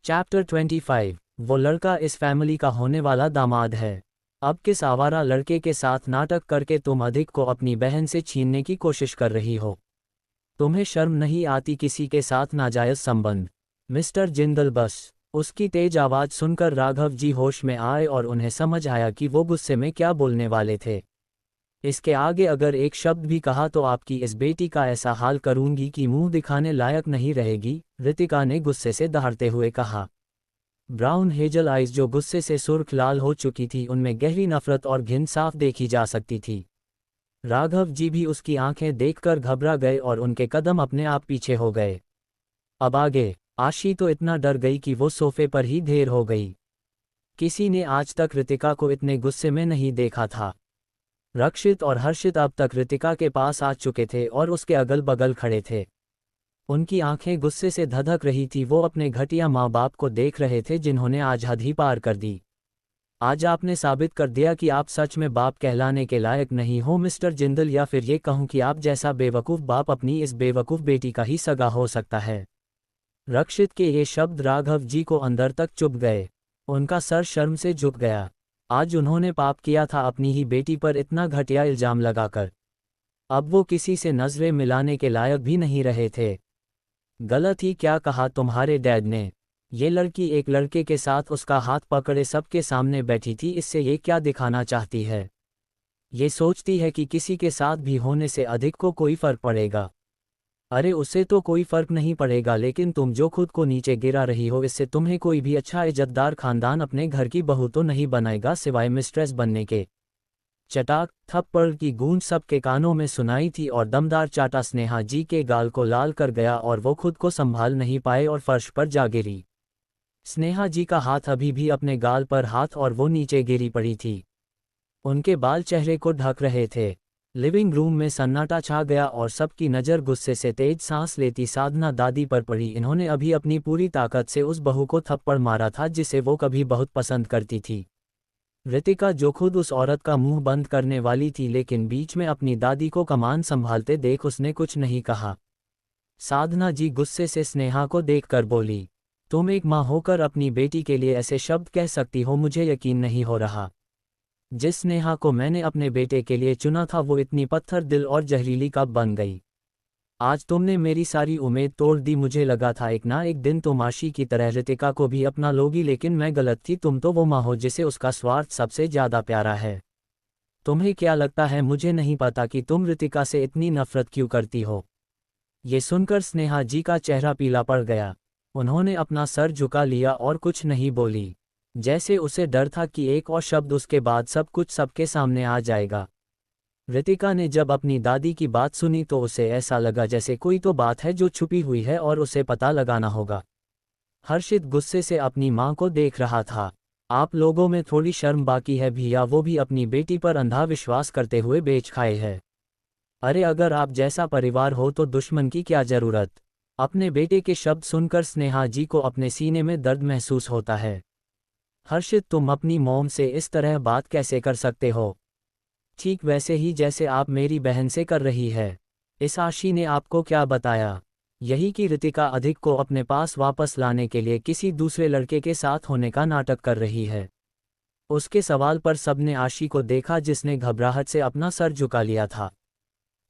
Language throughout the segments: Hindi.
चैप्टर 25। वो लड़का इस फैमिली का होने वाला दामाद है। अब किस आवारा लड़के के साथ नाटक करके तुम अधिक को अपनी बहन से छीनने की कोशिश कर रही हो? तुम्हें शर्म नहीं आती किसी के साथ नाजायज संबंध? मिस्टर जिंदल बस। उसकी तेज आवाज़ सुनकर राघव जी होश में आए और उन्हें समझ आया कि वो गुस्से में क्या बोलने वाले थे। इसके आगे अगर एक शब्द भी कहा तो आपकी इस बेटी का ऐसा हाल करूंगी कि मुंह दिखाने लायक नहीं रहेगी, रितिका ने गुस्से से दहाड़ते हुए कहा। ब्राउन हेजल आइज जो गुस्से से सुर्ख लाल हो चुकी थी, उनमें गहरी नफरत और घिन साफ देखी जा सकती थी। राघव जी भी उसकी आंखें देखकर घबरा गए और उनके कदम अपने आप पीछे हो गए। अब आगे आशी तो इतना डर गई कि वो सोफे पर ही ढेर हो गई। किसी ने आज तक रितिका को इतने गुस्से में नहीं देखा था। रक्षित और हर्षित अब तक रितिका के पास आ चुके थे और उसके अगल बगल खड़े थे। उनकी आंखें गुस्से से धधक रही थी। वो अपने घटिया माँ बाप को देख रहे थे जिन्होंने आज हद ही पार कर दी। आज आपने साबित कर दिया कि आप सच में बाप कहलाने के लायक नहीं हो मिस्टर जिंदल, या फिर ये कहूँ कि आप जैसा बेवकूफ़ बाप अपनी इस बेवकूफ़ बेटी का ही सगा हो सकता है। रक्षित के ये शब्द राघव जी को अंदर तक चुभ गए। उनका सर शर्म से झुक गया। आज उन्होंने पाप किया था अपनी ही बेटी पर इतना घटिया इल्जाम लगाकर। अब वो किसी से नजरें मिलाने के लायक भी नहीं रहे थे। गलत ही क्या कहा तुम्हारे डैड ने? ये लड़की एक लड़के के साथ उसका हाथ पकड़े सबके सामने बैठी थी, इससे ये क्या दिखाना चाहती है? ये सोचती है कि किसी के साथ भी होने से अधिक को कोई फर्क पड़ेगा। अरे उसे तो कोई फर्क नहीं पड़ेगा, लेकिन तुम जो खुद को नीचे गिरा रही हो, इससे तुम्हें कोई भी अच्छा इज्जतदार खानदान अपने घर की बहू तो नहीं बनाएगा सिवाय मिस्ट्रेस बनने के। चटाक थप्पड़ की गूंज सबके कानों में सुनाई थी और दमदार चाटा स्नेहा जी के गाल को लाल कर गया और वो खुद को संभाल नहीं पाए और फर्श पर जा गिरी। स्नेहा जी का हाथ अभी भी अपने गाल पर हाथ और वो नीचे गिरी पड़ी थी। उनके बाल चेहरे को ढक रहे थे। लिविंग रूम में सन्नाटा छा गया और सबकी नज़र गुस्से से तेज सांस लेती साधना दादी पर पड़ी। इन्होंने अभी अपनी पूरी ताकत से उस बहू को थप्पड़ मारा था जिसे वो कभी बहुत पसंद करती थी। रितिका जो खुद उस औरत का मुंह बंद करने वाली थी, लेकिन बीच में अपनी दादी को कमान संभालते देख उसने कुछ नहीं कहा। साधना जी गुस्से से स्नेहा को देखकर बोली, तुम एक माँ होकर अपनी बेटी के लिए ऐसे शब्द कह सकती हो? मुझे यकीन नहीं हो रहा। जिस स्नेहा को मैंने अपने बेटे के लिए चुना था वो इतनी पत्थर दिल और जहरीली कब बन गई? आज तुमने मेरी सारी उम्मीद तोड़ दी। मुझे लगा था एक ना एक दिन तुम आशी की तरह रितिका को भी अपना लोगी, लेकिन मैं गलत थी। तुम तो वो माँ हो जिसे उसका स्वार्थ सबसे ज़्यादा प्यारा है। तुम्हें क्या लगता है मुझे नहीं पता कि तुम रितिका से इतनी नफरत क्यों करती हो? ये सुनकर स्नेहा जी का चेहरा पीला पड़ गया। उन्होंने अपना सर झुका लिया और कुछ नहीं बोली, जैसे उसे डर था कि एक और शब्द उसके बाद सब कुछ सबके सामने आ जाएगा। रितिका ने जब अपनी दादी की बात सुनी तो उसे ऐसा लगा जैसे कोई तो बात है जो छुपी हुई है और उसे पता लगाना होगा। हर्षित गुस्से से अपनी माँ को देख रहा था। आप लोगों में थोड़ी शर्म बाकी है भी, या वो भी अपनी बेटी पर अंधा विश्वास करते हुए बेच खाए है? अरे अगर आप जैसा परिवार हो तो दुश्मन की क्या जरूरत? अपने बेटे के शब्द सुनकर स्नेहा जी को अपने सीने में दर्द महसूस होता है। हर्षित, तुम अपनी मॉम से इस तरह बात कैसे कर सकते हो? ठीक वैसे ही जैसे आप मेरी बहन से कर रही है। इस आशी ने आपको क्या बताया? यही कि रितिका अधिक को अपने पास वापस लाने के लिए किसी दूसरे लड़के के साथ होने का नाटक कर रही है। उसके सवाल पर सबने आशी को देखा जिसने घबराहट से अपना सर झुका लिया था।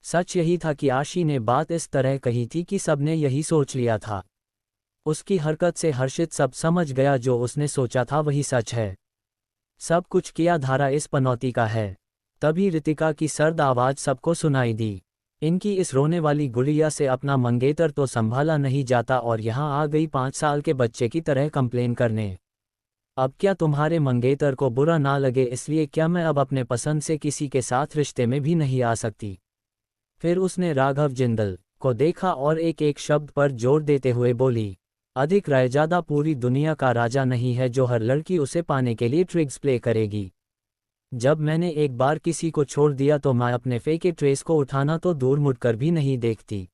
सच यही था कि आशी ने बात इस तरह कही थी कि सबने यही सोच लिया था। उसकी हरकत से हर्षित सब समझ गया, जो उसने सोचा था वही सच है। सब कुछ किया धारा इस पनौती का है। तभी रितिका की सर्द आवाज़ सबको सुनाई दी। इनकी इस रोने वाली गुड़िया से अपना मंगेतर तो संभाला नहीं जाता और यहाँ आ गई 5 साल के बच्चे की तरह कंप्लेन करने। अब क्या तुम्हारे मंगेतर को बुरा ना लगे इसलिए क्या मैं अब अपने पसंद से किसी के साथ रिश्ते में भी नहीं आ सकती? फिर उसने राघव जिंदल को देखा और एक एक शब्द पर जोर देते हुए बोली, अधिक रायजादा पूरी दुनिया का राजा नहीं है जो हर लड़की उसे पाने के लिए ट्रिक्स प्ले करेगी। जब मैंने एक बार किसी को छोड़ दिया तो मैं अपने फेंके ट्रेस को उठाना तो दूर मुड़कर भी नहीं देखती।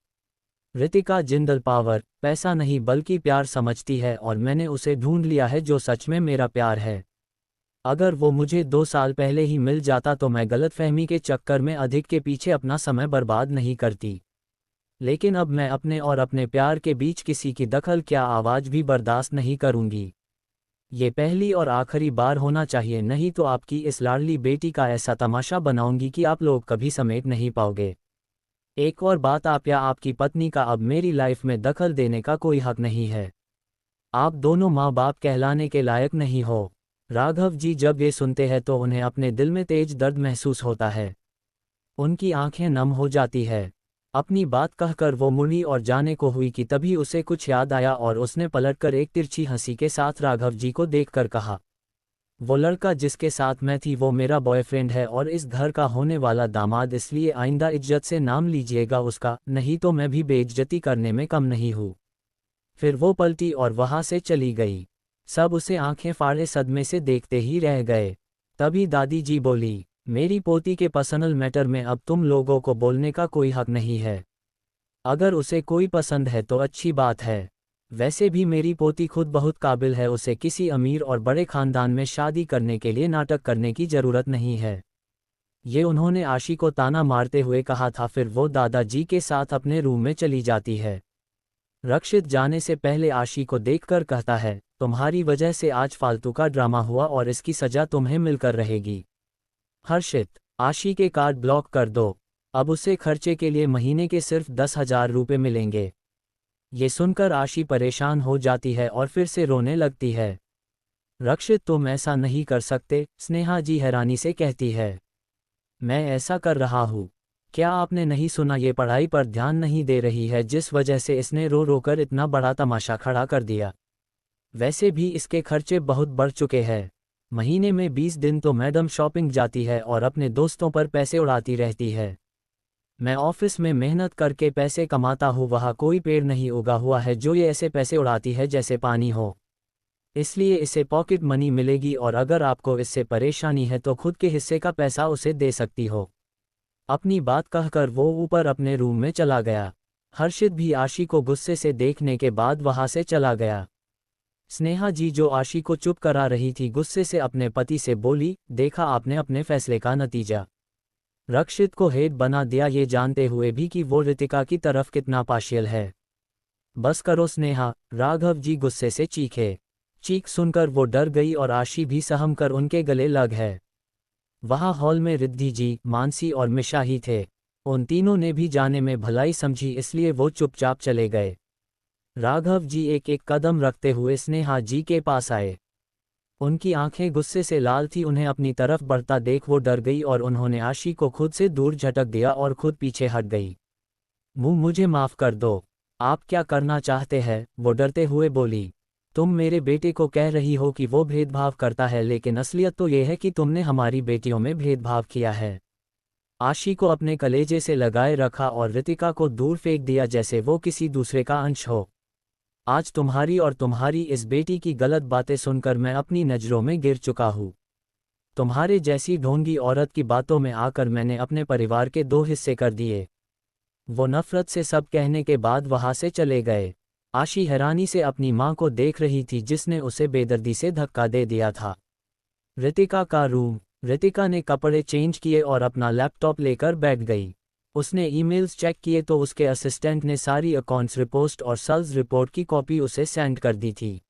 रितिका जिंदल पावर, पैसा नहीं बल्कि प्यार समझती है और मैंने उसे ढूंढ लिया है जो सच में मेरा प्यार है। अगर वो मुझे 2 साल पहले ही मिल जाता तो मैं गलतफहमी के चक्कर में अधिक के पीछे अपना समय बर्बाद नहीं करती। लेकिन अब मैं अपने और अपने प्यार के बीच किसी की दखल क्या आवाज़ भी बर्दाश्त नहीं करूंगी। ये पहली और आखिरी बार होना चाहिए, नहीं तो आपकी इस लाडली बेटी का ऐसा तमाशा बनाऊंगी कि आप लोग कभी समेट नहीं पाओगे। एक और बात, आप या आपकी पत्नी का अब मेरी लाइफ में दखल देने का कोई हक नहीं है। आप दोनों माँ बाप कहलाने के लायक नहीं हो। राघव जी जब ये सुनते हैं तो उन्हें अपने दिल में तेज दर्द महसूस होता है। उनकी आंखें नम हो जाती है। अपनी बात कहकर वो मुड़ी और जाने को हुई कि तभी उसे कुछ याद आया और उसने पलटकर एक तिरछी हंसी के साथ राघव जी को देखकर कहा, वो लड़का जिसके साथ मैं थी वो मेरा बॉयफ्रेंड है और इस घर का होने वाला दामाद, इसलिए आइंदा इज्जत से नाम लीजिएगा उसका, नहीं तो मैं भी बेइज्जती करने में कम नहीं हूँ। फिर वो पलटी और वहां से चली गई। सब उसे आंखें फाड़े सदमे से देखते ही रह गए। तभी दादी जी बोली, मेरी पोती के पर्सनल मैटर में अब तुम लोगों को बोलने का कोई हक नहीं है। अगर उसे कोई पसंद है तो अच्छी बात है, वैसे भी मेरी पोती खुद बहुत काबिल है, उसे किसी अमीर और बड़े खानदान में शादी करने के लिए नाटक करने की ज़रूरत नहीं है। ये उन्होंने आशी को ताना मारते हुए कहा था। फिर वो दादाजी के साथ अपने रूम में चली जाती है। रक्षित जाने से पहले आशी को देखकर कहता है, तुम्हारी वजह से आज फालतू का ड्रामा हुआ और इसकी सजा तुम्हें मिलकर रहेगी। हर्षित, आशी के कार्ड ब्लॉक कर दो, अब उसे खर्चे के लिए महीने के सिर्फ 10,000 रुपये मिलेंगे। ये सुनकर आशी परेशान हो जाती है और फिर से रोने लगती है। रक्षित, तुम ऐसा नहीं कर सकते, स्नेहा जी हैरानी से कहती है। मैं ऐसा कर रहा हूँ, क्या आपने नहीं सुना, ये पढ़ाई पर ध्यान नहीं दे रही है जिस वजह से इसने रो रो कर इतना बड़ा तमाशा खड़ा कर दिया। वैसे भी इसके खर्चे बहुत बढ़ चुके हैं। महीने में 20 दिन तो मैडम शॉपिंग जाती है और अपने दोस्तों पर पैसे उड़ाती रहती है। मैं ऑफिस में मेहनत करके पैसे कमाता हूँ, वहाँ कोई पेड़ नहीं उगा हुआ है जो ये ऐसे पैसे उड़ाती है जैसे पानी हो। इसलिए इसे पॉकेट मनी मिलेगी और अगर आपको इससे परेशानी है तो खुद के हिस्से का पैसा उसे दे सकती हो। अपनी बात कहकर वो ऊपर अपने रूम में चला गया। हर्षित भी आशी को गुस्से से देखने के बाद वहां से चला गया। स्नेहा जी जो आशी को चुप करा रही थी गुस्से से अपने पति से बोली, देखा आपने अपने फैसले का नतीजा। रक्षित को हेड बना दिया, ये जानते हुए भी कि वो रितिका की तरफ कितना पार्शियल है। बस करो स्नेहा, राघव जी गुस्से से चीखे। चीख सुनकर वो डर गई और आशी भी सहम कर उनके गले लग है। वहाँ हॉल में रिद्धि जी, मानसी और मिशा ही थे। उन तीनों ने भी जाने में भलाई समझी, इसलिए वो चुपचाप चले गए। राघव जी एक एक कदम रखते हुए स्नेहा जी के पास आए। उनकी आंखें गुस्से से लाल थी, उन्हें अपनी तरफ बढ़ता देख वो डर गई और उन्होंने आशी को खुद से दूर झटक दिया और खुद पीछे हट गई। मुझे माफ़ कर दो, आप क्या करना चाहते हैं? वो डरते हुए बोली। तुम मेरे बेटे को कह रही हो कि वो भेदभाव करता है, लेकिन असलियत तो ये है कि तुमने हमारी बेटियों में भेदभाव किया है। आशी को अपने कलेजे से लगाए रखा और रितिका को दूर फेंक दिया जैसे वो किसी दूसरे का अंश हो। आज तुम्हारी और तुम्हारी इस बेटी की गलत बातें सुनकर मैं अपनी नज़रों में गिर चुका हूँ। तुम्हारे जैसी ढोंगी औरत की बातों में आकर मैंने अपने परिवार के 2 हिस्से कर दिए। वो नफरत से सब कहने के बाद वहां से चले गए। आशी हैरानी से अपनी मां को देख रही थी जिसने उसे बेदर्दी से धक्का दे दिया था। रितिका का रूम। रितिका ने कपड़े चेंज किए और अपना लैपटॉप लेकर बैठ गई। उसने ईमेल्स चेक किए तो उसके असिस्टेंट ने सारी अकाउंट्स रिपोर्ट और सेल्स रिपोर्ट की कॉपी उसे सेंड कर दी थी।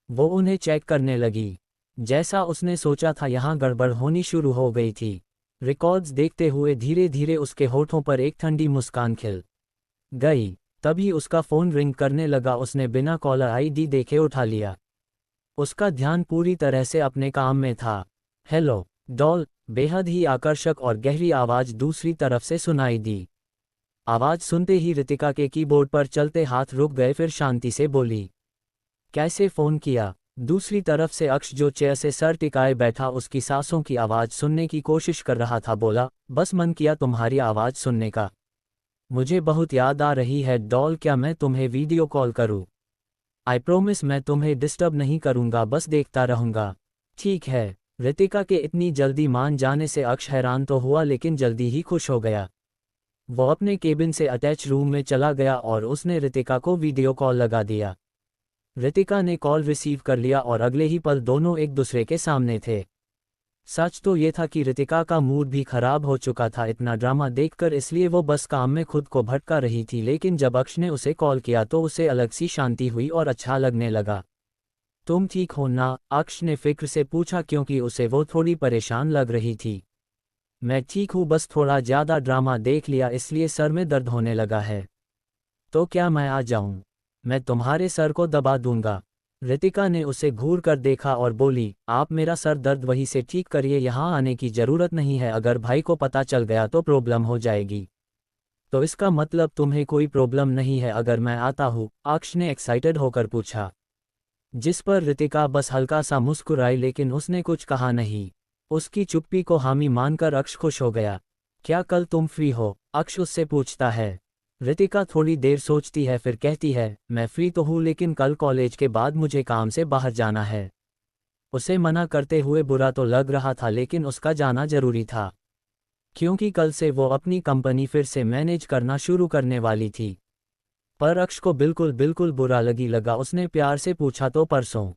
वो उन्हें चेक करने लगी। जैसा उसने सोचा था यहाँ गड़बड़ होनी शुरू हो गई थी। रिकॉर्ड्स देखते हुए धीरे धीरे उसके होठों पर एक ठंडी मुस्कान खिल गई। तभी उसका फ़ोन रिंग करने लगा। उसने बिना कॉलर आईडी देखे उठा लिया। उसका ध्यान पूरी तरह से अपने काम में था। हेलो डॉल, बेहद ही आकर्षक और गहरी आवाज़ दूसरी तरफ से सुनाई दी। आवाज़ सुनते ही रितिका के कीबोर्ड पर चलते हाथ रुक गए, फिर शांति से बोली, कैसे फ़ोन किया? दूसरी तरफ से अक्ष जो चेयर से सर टिकाए बैठा उसकी सांसों की आवाज़ सुनने की कोशिश कर रहा था बोला, बस मन किया तुम्हारी आवाज़ सुनने का। मुझे बहुत याद आ रही है डॉल, क्या मैं तुम्हें वीडियो कॉल करूं? आई प्रोमिस मैं तुम्हें डिस्टर्ब नहीं करूंगा, बस देखता रहूंगा। ठीक है। रितिका के इतनी जल्दी मान जाने से अक्ष हैरान तो हुआ लेकिन जल्दी ही खुश हो गया। वो अपने केबिन से अटैच रूम में चला गया और उसने रितिका को वीडियो कॉल लगा दिया। रितिका ने कॉल रिसीव कर लिया और अगले ही पल दोनों एक दूसरे के सामने थे। सच तो ये था कि रितिका का मूड भी खराब हो चुका था इतना ड्रामा देखकर, इसलिए वो बस काम में खुद को भटका रही थी। लेकिन जब अक्ष ने उसे कॉल किया तो उसे अलग सी शांति हुई और अच्छा लगने लगा। तुम ठीक हो ना? अक्ष ने फिक्र से पूछा क्योंकि उसे वो थोड़ी परेशान लग रही थी। मैं ठीक हूँ, बस थोड़ा ज़्यादा ड्रामा देख लिया इसलिए सर में दर्द होने लगा है। तो क्या मैं आ जाऊँ? मैं तुम्हारे सर को दबा दूंगा। रितिका ने उसे घूर कर देखा और बोली, आप मेरा सर दर्द वहीं से ठीक करिए, यहाँ आने की ज़रूरत नहीं है। अगर भाई को पता चल गया तो प्रॉब्लम हो जाएगी। तो इसका मतलब तुम्हें कोई प्रॉब्लम नहीं है अगर मैं आता हूँ? अक्ष ने एक्साइटेड होकर पूछा। जिस पर रितिका बस हल्का सा मुस्कुराई, लेकिन उसने कुछ कहा नहीं। उसकी चुप्पी को हामी मानकर अक्ष खुश हो गया। क्या कल तुम फ्री हो? अक्ष उससे पूछता है। रितिका थोड़ी देर सोचती है, फिर कहती है, मैं फ्री तो हूँ लेकिन कल कॉलेज के बाद मुझे काम से बाहर जाना है। उसे मना करते हुए बुरा तो लग रहा था, लेकिन उसका जाना जरूरी था क्योंकि कल से वो अपनी कंपनी फिर से मैनेज करना शुरू करने वाली थी। पर अक्ष को बिल्कुल बिल्कुल बुरा लगा। उसने प्यार से पूछा, तो परसों?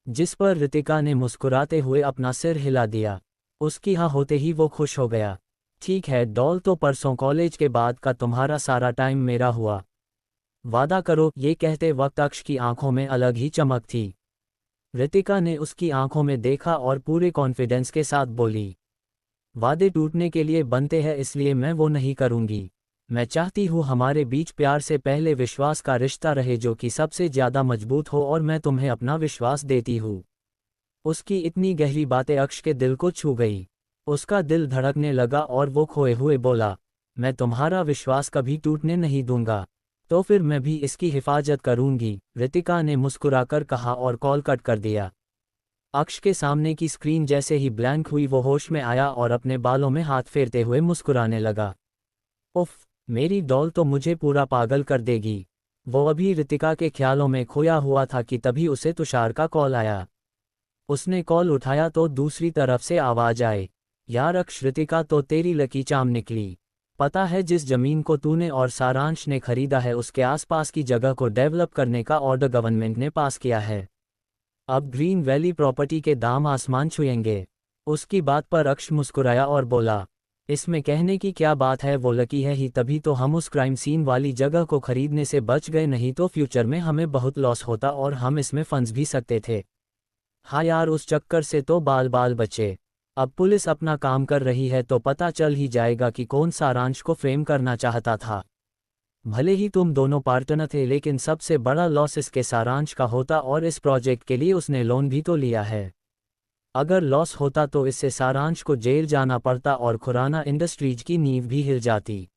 जिस पर रितिका ने मुस्कुराते हुए अपना सिर हिला दिया। उसकी हाँ होते ही वो खुश हो गया। ठीक है डॉल, तो परसों कॉलेज के बाद का तुम्हारा सारा टाइम मेरा हुआ। वादा करो। ये कहते वक्त अक्ष की आंखों में अलग ही चमक थी। रितिका ने उसकी आंखों में देखा और पूरे कॉन्फिडेंस के साथ बोली, वादे टूटने के लिए बनते हैं, इसलिए मैं वो नहीं करूंगी। मैं चाहती हूँ हमारे बीच प्यार से पहले विश्वास का रिश्ता रहे जो कि सबसे ज़्यादा मजबूत हो, और मैं तुम्हें अपना विश्वास देती हूँ। उसकी इतनी गहरी बातें अक्ष के दिल को छू गई। उसका दिल धड़कने लगा और वो खोए हुए बोला, मैं तुम्हारा विश्वास कभी टूटने नहीं दूंगा। तो फिर मैं भी इसकी हिफाजत करूंगी, रितिका ने मुस्कुराकर कहा और कॉल कट कर दिया। अक्ष के सामने की स्क्रीन जैसे ही ब्लैंक हुई वो होश में आया और अपने बालों में हाथ फेरते हुए मुस्कुराने लगा। उफ, मेरी डॉल तो मुझे पूरा पागल कर देगी। वो अभी रितिका के ख्यालों में खोया हुआ था कि तभी उसे तुषार का कॉल आया। उसने कॉल उठाया तो दूसरी तरफ से आवाज आए, यार अक्ष, रितिका तो तेरी लकी चाम निकली। पता है जिस जमीन को तूने और सारांश ने खरीदा है उसके आसपास की जगह को डेवलप करने का ऑर्डर गवर्नमेंट ने पास किया है। अब ग्रीन वैली प्रॉपर्टी के दाम आसमान छुएंगे। उसकी बात पर अक्ष मुस्कुराया और बोला, इसमें कहने की क्या बात है, वो लकी है ही तभी तो हम उस क्राइम सीन वाली जगह को खरीदने से बच गए, नहीं तो फ्यूचर में हमें बहुत लॉस होता और हम इसमें फंस भी सकते थे। हाँ यार, उस चक्कर से तो बाल बाल बचे। अब पुलिस अपना काम कर रही है तो पता चल ही जाएगा कि कौन सारांश को फ्रेम करना चाहता था। भले ही तुम दोनों पार्टनर थे, लेकिन सबसे बड़ा लॉस इसके सारांश का होता और इस प्रोजेक्ट के लिए उसने लोन भी तो लिया है। अगर लॉस होता तो इससे सारांश को जेल जाना पड़ता और खुराना इंडस्ट्रीज की नींव भी हिल जाती।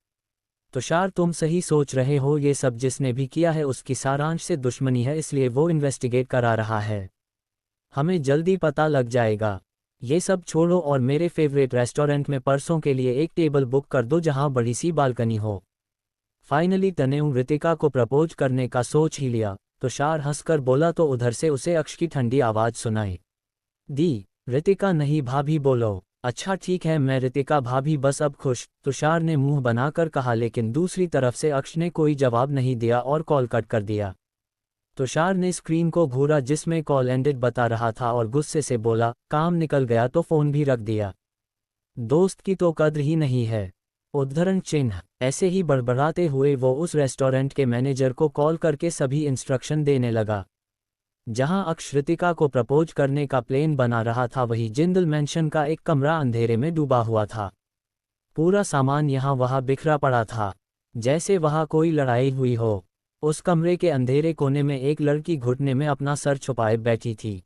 तुषार, तुम सही सोच रहे हो, ये सब जिसने भी किया है उसकी सारांश से दुश्मनी है, इसलिए वो इन्वेस्टिगेट करा रहा है। हमें जल्दी पता लग जाएगा। ये सब छोड़ो और मेरे फेवरेट रेस्टोरेंट में परसों के लिए एक टेबल बुक कर दो जहां बड़ी सी बालकनी हो। फाइनली तने रितिका को प्रपोज करने का सोच ही लिया, तुषार हंसकर बोला तो उधर से उसे अक्ष की ठंडी आवाज सुनाई दी, रितिका नहीं भाभी बोलो। अच्छा ठीक है मैं रितिका भाभी, बस अब खुश, तुषार ने मुंह बनाकर कहा, लेकिन दूसरी तरफ से अक्ष ने कोई जवाब नहीं दिया और कॉल कट कर दिया। तुषार ने स्क्रीन को घूरा जिसमें कॉल एंडेड बता रहा था और गुस्से से बोला, काम निकल गया तो फोन भी रख दिया। दोस्त की तो कद्र ही नहीं है। उद्धरण चिन्ह। ऐसे ही बड़बड़ाते हुए वो उस रेस्टोरेंट के मैनेजर को कॉल करके सभी इंस्ट्रक्शन देने लगा। जहां अक्ष रितिका को प्रपोज करने का प्लान बना रहा था, वही जिंदल मेंशन का एक कमरा अंधेरे में डूबा हुआ था। पूरा सामान यहाँ वहाँ बिखरा पड़ा था, जैसे वहाँ कोई लड़ाई हुई हो। उस कमरे के अंधेरे कोने में एक लड़की घुटने में अपना सर छुपाए बैठी थी।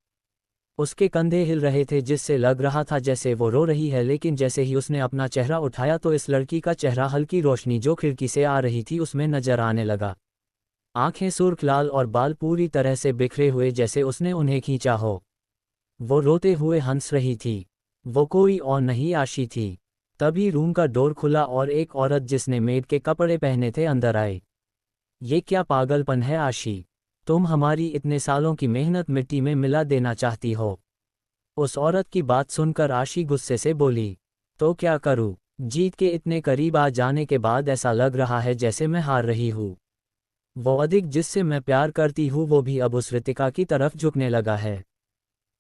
उसके कंधे हिल रहे थे जिससे लग रहा था जैसे वो रो रही है, लेकिन जैसे ही उसने अपना चेहरा उठाया तो इस लड़की का चेहरा हल्की रोशनी जो खिड़की से आ रही थी उसमें नजर आने लगा। आंखें सुर्ख लाल और बाल पूरी तरह से बिखरे हुए जैसे उसने उन्हें खींचा हो। वो रोते हुए हंस रही थी। वो कोई और नहीं, आशी थी। तभी रूम का डोर खुला और एक औरत जिसने मेड के कपड़े पहने थे अंदर आई। ये क्या पागलपन है आशी, तुम हमारी इतने सालों की मेहनत मिट्टी में मिला देना चाहती हो। उस औरत की बात सुनकर आशी गुस्से से बोली, तो क्या करूं, जीत के इतने करीब आ जाने के बाद ऐसा लग रहा है जैसे मैं हार रही हूं। वो अधिक जिससे मैं प्यार करती हूँ वो भी अब उस रितिका की तरफ झुकने लगा है।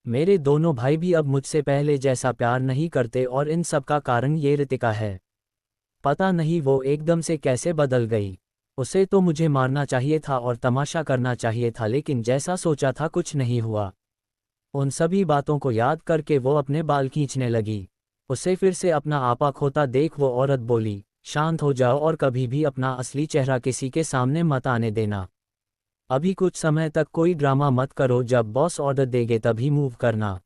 मेरे दोनों भाई भी अब मुझसे पहले जैसा प्यार नहीं करते और इन सब का कारण ये रितिका है। पता नहीं वो एकदम से कैसे बदल गई। उसे तो मुझे मारना चाहिए था और तमाशा करना चाहिए था, लेकिन जैसा सोचा था कुछ नहीं हुआ। उन सभी बातों को याद करके वो अपने बाल खींचने लगी। उसे फिर से अपना आपा खोता देख वो औरत बोली, शांत हो जाओ और कभी भी अपना असली चेहरा किसी के सामने मत आने देना। अभी कुछ समय तक कोई ड्रामा मत करो, जब बॉस ऑर्डर देगे तभी मूव करना।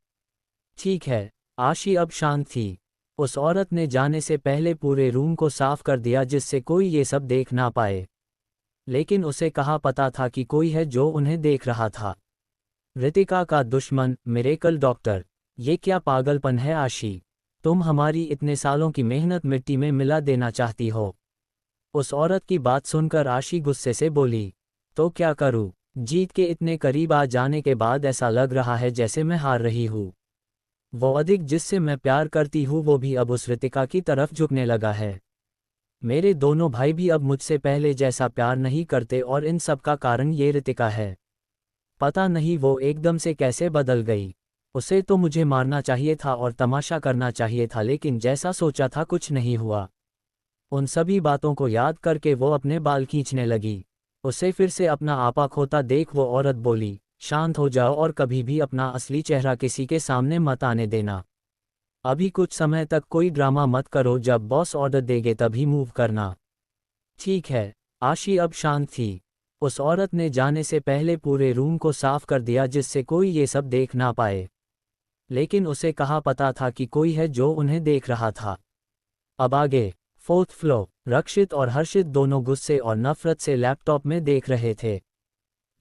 ठीक है। आशी अब शांत थी। उस औरत ने जाने से पहले पूरे रूम को साफ कर दिया जिससे कोई ये सब देख ना पाए। लेकिन उसे कहाँ पता था कि कोई है जो उन्हें देख रहा था। रितिका का दुश्मन, मिरेकल डॉक्टर। ये क्या पागलपन है आशी? तुम हमारी इतने सालों की मेहनत मिट्टी में मिला देना चाहती हो। उस औरत की बात सुनकर आशी गुस्से से बोली, तो क्या करूं? जीत के इतने करीब आ जाने के बाद ऐसा लग रहा है जैसे मैं हार रही हूं। वो अधिक जिससे मैं प्यार करती हूँ वो भी अब उस रितिका की तरफ झुकने लगा है। मेरे दोनों भाई भी अब मुझसे पहले जैसा प्यार नहीं करते और इन सब का कारण ये रितिका है। पता नहीं वो एकदम से कैसे बदल गई। उसे तो मुझे मारना चाहिए था और तमाशा करना चाहिए था, लेकिन जैसा सोचा था कुछ नहीं हुआ। उन सभी बातों को याद करके वो अपने बाल खींचने लगी। उसे फिर से अपना आपा खोता देख वो औरत बोली, शांत हो जाओ और कभी भी अपना असली चेहरा किसी के सामने मत आने देना। अभी कुछ समय तक कोई ड्रामा मत करो, जब बॉस ऑर्डर देगे तभी मूव करना। ठीक है। आशी अब शांत थी। उस औरत ने जाने से पहले पूरे रूम को साफ कर दिया जिससे कोई ये सब देख ना पाए। लेकिन उसे कहाँ पता था कि कोई है जो उन्हें देख रहा था। अब आगे। Fourth floor. रक्षित और हर्षित दोनों गुस्से और नफरत से लैपटॉप में देख रहे थे,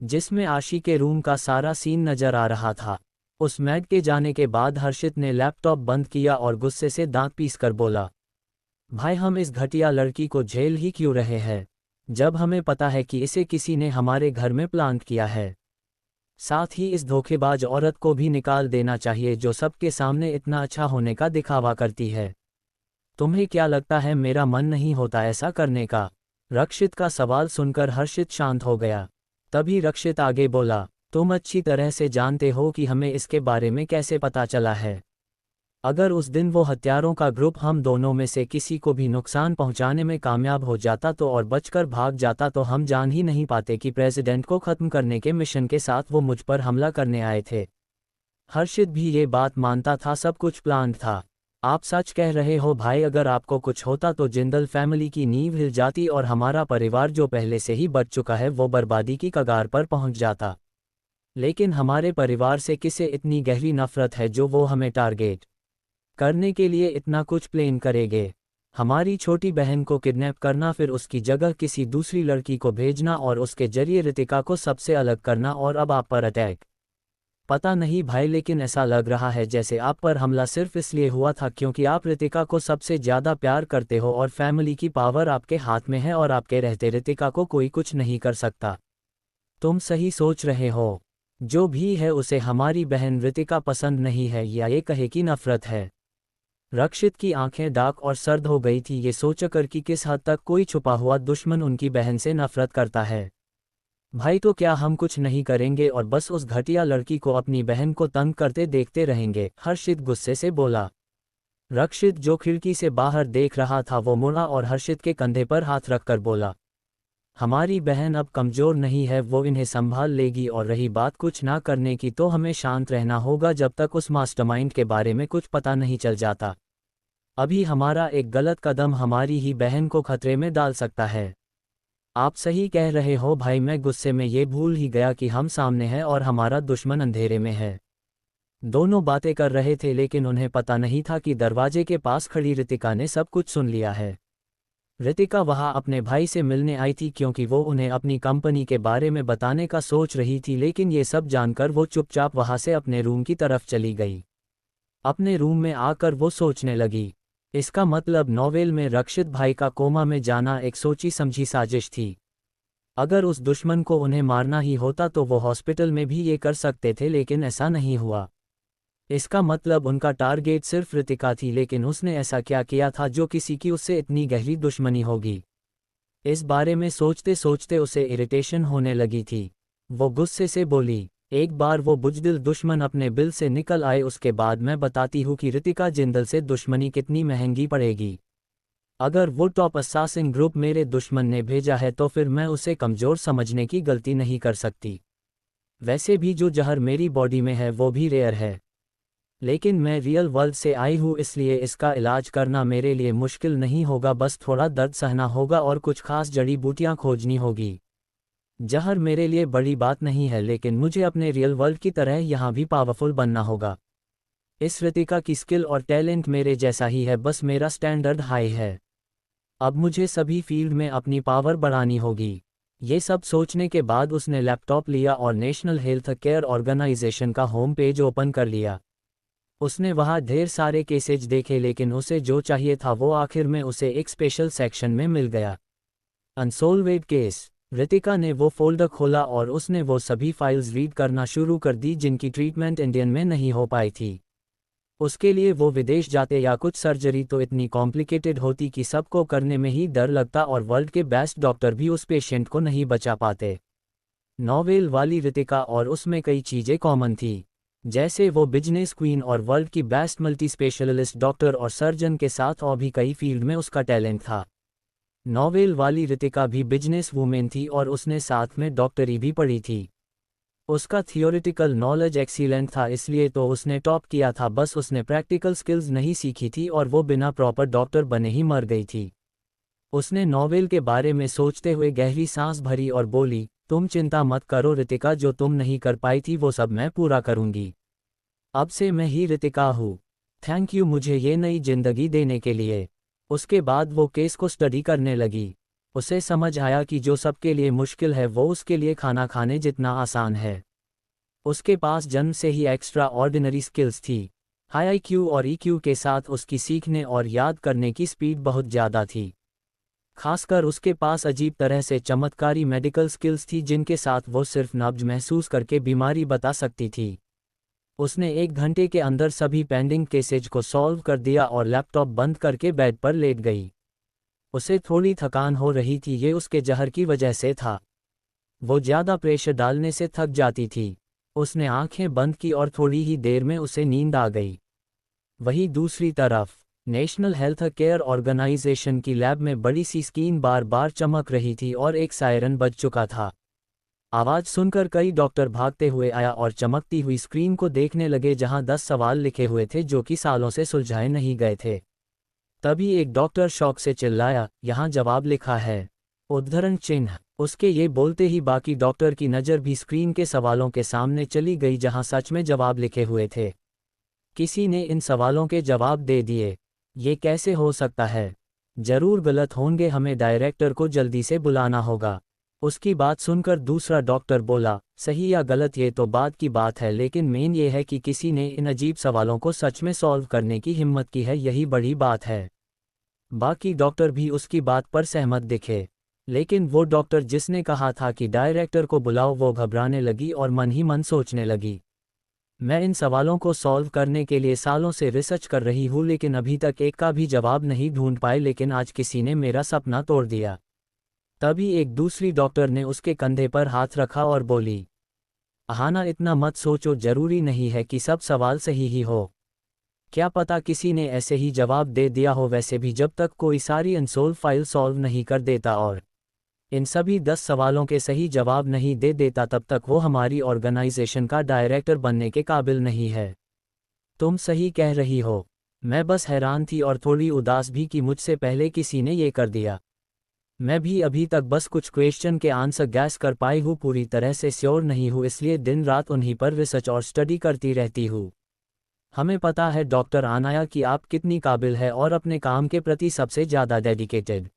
जिसमें आशी के रूम का सारा सीन नजर आ रहा था। उस मैड के जाने के बाद हर्षित ने लैपटॉप बंद किया और गुस्से से दांत पीसकर बोला, भाई हम इस घटिया लड़की को झेल ही क्यों रहे हैं, जब हमें पता है कि इसे किसी ने हमारे घर में प्लांट किया है। साथ ही इस धोखेबाज औरत को भी निकाल देना चाहिए जो सबके सामने इतना अच्छा होने का दिखावा करती है। तुम्हें क्या लगता है मेरा मन नहीं होता ऐसा करने का? रक्षित का सवाल सुनकर हर्षित शांत हो गया। तभी रक्षित आगे बोला, तुम अच्छी तरह से जानते हो कि हमें इसके बारे में कैसे पता चला है। अगर उस दिन वो हत्यारों का ग्रुप हम दोनों में से किसी को भी नुकसान पहुंचाने में कामयाब हो जाता तो और बचकर भाग जाता तो हम जान ही नहीं पाते कि प्रेसिडेंट को खत्म करने के मिशन के साथ वो मुझ पर हमला करने आए थे। हर्षित भी ये बात मानता था, सब कुछ प्लान था। आप सच कह रहे हो भाई, अगर आपको कुछ होता तो जिंदल फैमिली की नींव हिल जाती और हमारा परिवार जो पहले से ही बच चुका है वो बर्बादी की कगार पर पहुंच जाता। लेकिन हमारे परिवार से किसे इतनी गहरी नफरत है जो वो हमें टारगेट करने के लिए इतना कुछ प्लान करेंगे। हमारी छोटी बहन को किडनैप करना, फिर उसकी जगह किसी दूसरी लड़की को भेजना और उसके जरिए रितिका को सबसे अलग करना, और अब आप पर अटैक। पता नहीं भाई, लेकिन ऐसा लग रहा है जैसे आप पर हमला सिर्फ इसलिए हुआ था क्योंकि आप रितिका को सबसे ज़्यादा प्यार करते हो और फैमिली की पावर आपके हाथ में है और आपके रहते रितिका को कोई कुछ नहीं कर सकता। तुम सही सोच रहे हो। जो भी है उसे हमारी बहन रितिका पसंद नहीं है या ये कहे कि नफरत है। रक्षित की आंखें डार्क और सर्द हो गई थी ये सोचकर कि किस हद तक कोई छुपा हुआ दुश्मन उनकी बहन से नफरत करता है। भाई तो क्या हम कुछ नहीं करेंगे और बस उस घटिया लड़की को अपनी बहन को तंग करते देखते रहेंगे? हर्षित गुस्से से बोला। रक्षित जो खिड़की से बाहर देख रहा था वो मुड़ा और हर्षित के कंधे पर हाथ रखकर बोला, हमारी बहन अब कमज़ोर नहीं है, वो इन्हें संभाल लेगी, और रही बात कुछ ना करने की तो हमें शांत रहना होगा जब तक उस मास्टरमाइंड के बारे में कुछ पता नहीं चल जाता। अभी हमारा एक गलत कदम हमारी ही बहन को खतरे में डाल सकता है। आप सही कह रहे हो भाई, मैं गुस्से में ये भूल ही गया कि हम सामने हैं और हमारा दुश्मन अंधेरे में है। दोनों बातें कर रहे थे लेकिन उन्हें पता नहीं था कि दरवाजे के पास खड़ी रितिका ने सब कुछ सुन लिया है। रितिका वहां अपने भाई से मिलने आई थी क्योंकि वो उन्हें अपनी कंपनी के बारे में बताने का सोच रही थी, लेकिन ये सब जानकर वो चुपचाप वहां से अपने रूम की तरफ चली गई। अपने रूम में आकर वो सोचने लगी, इसका मतलब नोवेल में रक्षित भाई का कोमा में जाना एक सोची समझी साजिश थी। अगर उस दुश्मन को उन्हें मारना ही होता तो वो हॉस्पिटल में भी ये कर सकते थे, लेकिन ऐसा नहीं हुआ। इसका मतलब उनका टारगेट सिर्फ रितिका थी, लेकिन उसने ऐसा क्या किया था जो किसी की उससे इतनी गहरी दुश्मनी होगी? इस बारे में सोचते सोचते उसे इरिटेशन होने लगी थी। वो गुस्से से बोली, एक बार वो बुजदिल दुश्मन अपने बिल से निकल आए, उसके बाद मैं बताती हूँ कि रितिका जिंदल से दुश्मनी कितनी महंगी पड़ेगी। अगर वो टॉप असासिन ग्रुप मेरे दुश्मन ने भेजा है तो फिर मैं उसे कमज़ोर समझने की गलती नहीं कर सकती। वैसे भी जो जहर मेरी बॉडी में है वो भी रेयर है, लेकिन मैं रियल वर्ल्ड से आई हूँ, इसलिए इसका इलाज करना मेरे लिए मुश्किल नहीं होगा। बस थोड़ा दर्द सहना होगा और कुछ खास जड़ी बूटियाँ खोजनी होगी। जहर मेरे लिए बड़ी बात नहीं है, लेकिन मुझे अपने रियल वर्ल्ड की तरह यहाँ भी पावरफुल बनना होगा। इस रितिका की स्किल और टैलेंट मेरे जैसा ही है, बस मेरा स्टैंडर्ड हाई है। अब मुझे सभी फील्ड में अपनी पावर बढ़ानी होगी। ये सब सोचने के बाद उसने लैपटॉप लिया और नेशनल हेल्थ केयर ऑर्गेनाइजेशन का होम पेज ओपन कर लिया। उसने वहाँ ढेर सारे केसेज देखे, लेकिन उसे जो चाहिए था वो आखिर में उसे एक स्पेशल सेक्शन में मिल गया, अनसोल्वेड केस। रितिका ने वो फोल्डर खोला और उसने वो सभी फाइल्स रीड करना शुरू कर दी जिनकी ट्रीटमेंट इंडियन में नहीं हो पाई थी। उसके लिए वो विदेश जाते या कुछ सर्जरी तो इतनी कॉम्प्लिकेटेड होती कि सबको करने में ही डर लगता और वर्ल्ड के बेस्ट डॉक्टर भी उस पेशेंट को नहीं बचा पाते। नोवेल वाली रितिका और उसमें कई चीज़ें कॉमन थी, जैसे वो बिजनेस क्वीन और वर्ल्ड की बेस्ट मल्टी स्पेशलिस्ट डॉक्टर और सर्जन के साथ और भी कई फील्ड में उसका टैलेंट था। नोवेल वाली रितिका भी बिजनेस वूमेन थी और उसने साथ में डॉक्टरी भी पढ़ी थी। उसका थियोरिटिकल नॉलेज एक्सीलेंट था, इसलिए तो उसने टॉप किया था, बस उसने प्रैक्टिकल स्किल्स नहीं सीखी थी और वो बिना प्रॉपर डॉक्टर बने ही मर गई थी। उसने नोवेल के बारे में सोचते हुए गहरी सांस भरी और बोली, तुम चिंता मत करो रितिका, जो तुम नहीं कर पाई थी वो सब मैं पूरा करूंगी। अब से मैं ही रितिका हूँ। थैंक यू मुझे ये नई जिंदगी देने के लिए। उसके बाद वो केस को स्टडी करने लगी। उसे समझ आया कि जो सबके लिए मुश्किल है वो उसके लिए खाना खाने जितना आसान है। उसके पास जन्म से ही एक्स्ट्रा ऑर्डिनरी स्किल्स थी। हाई आईक्यू और ईक्यू के साथ उसकी सीखने और याद करने की स्पीड बहुत ज़्यादा थी। खासकर उसके पास अजीब तरह से चमत्कारी मेडिकल स्किल्स थी जिनके साथ वो सिर्फ नब्ज महसूस करके बीमारी बता सकती थी। उसने 1 घंटे के अंदर सभी पेंडिंग केसेज को सॉल्व कर दिया और लैपटॉप बंद करके बेड पर लेट गई। उसे थोड़ी थकान हो रही थी, ये उसके जहर की वजह से था। वो ज़्यादा प्रेशर डालने से थक जाती थी। उसने आंखें बंद की और थोड़ी ही देर में उसे नींद आ गई। वहीं दूसरी तरफ नेशनल हेल्थ केयर ऑर्गेनाइजेशन की लैब में बड़ी सी स्क्रीन बार बार चमक रही थी और एक सायरन बज चुका था। आवाज़ सुनकर कई डॉक्टर भागते हुए आया और चमकती हुई स्क्रीन को देखने लगे जहां 10 सवाल लिखे हुए थे जो कि सालों से सुलझाए नहीं गए थे। तभी एक डॉक्टर शौक से चिल्लाया, यहाँ जवाब लिखा है! उद्धरण चिन्ह। उसके ये बोलते ही बाकी डॉक्टर की नज़र भी स्क्रीन के सवालों के सामने चली गई जहां सच में जवाब लिखे हुए थे। किसी ने इन सवालों के जवाब दे दिए। ये कैसे हो सकता है? जरूर गलत होंगे, हमें डायरेक्टर को जल्दी से बुलाना होगा। उसकी बात सुनकर दूसरा डॉक्टर बोला, सही या गलत ये तो बात की बात है, लेकिन मेन ये है कि किसी ने इन अजीब सवालों को सच में सॉल्व करने की हिम्मत की है, यही बड़ी बात है। बाकी डॉक्टर भी उसकी बात पर सहमत दिखे, लेकिन वो डॉक्टर जिसने कहा था कि डायरेक्टर को बुलाओ वो घबराने लगी और मन ही मन सोचने लगी, मैं इन सवालों को सॉल्व करने के लिए सालों से रिसर्च कर रही हूँ लेकिन अभी तक एक का भी जवाब नहीं ढूंढ पाए, लेकिन आज किसी ने मेरा सपना तोड़ दिया। तभी एक दूसरी डॉक्टर ने उसके कंधे पर हाथ रखा और बोली, अहाना इतना मत सोचो, जरूरी नहीं है कि सब सवाल सही ही हो। क्या पता किसी ने ऐसे ही जवाब दे दिया हो। वैसे भी जब तक कोई सारी अनसोल्व फाइल सॉल्व नहीं कर देता और इन सभी 10 सवालों के सही जवाब नहीं दे देता तब तक वो हमारी ऑर्गेनाइजेशन का डायरेक्टर बनने के काबिल नहीं है। तुम सही कह रही हो। मैं बस हैरान थी और थोड़ी उदास भी कि मुझसे पहले किसी ने ये कर दिया। मैं भी अभी तक बस कुछ क्वेश्चन के आंसर गैस कर पाई हूँ, पूरी तरह से श्योर नहीं हूँ, इसलिए दिन रात उन्हीं पर रिसर्च और स्टडी करती रहती हूँ। हमें पता है डॉक्टर अनाया कि आप कितनी काबिल है और अपने काम के प्रति सबसे ज़्यादा डेडिकेटेड।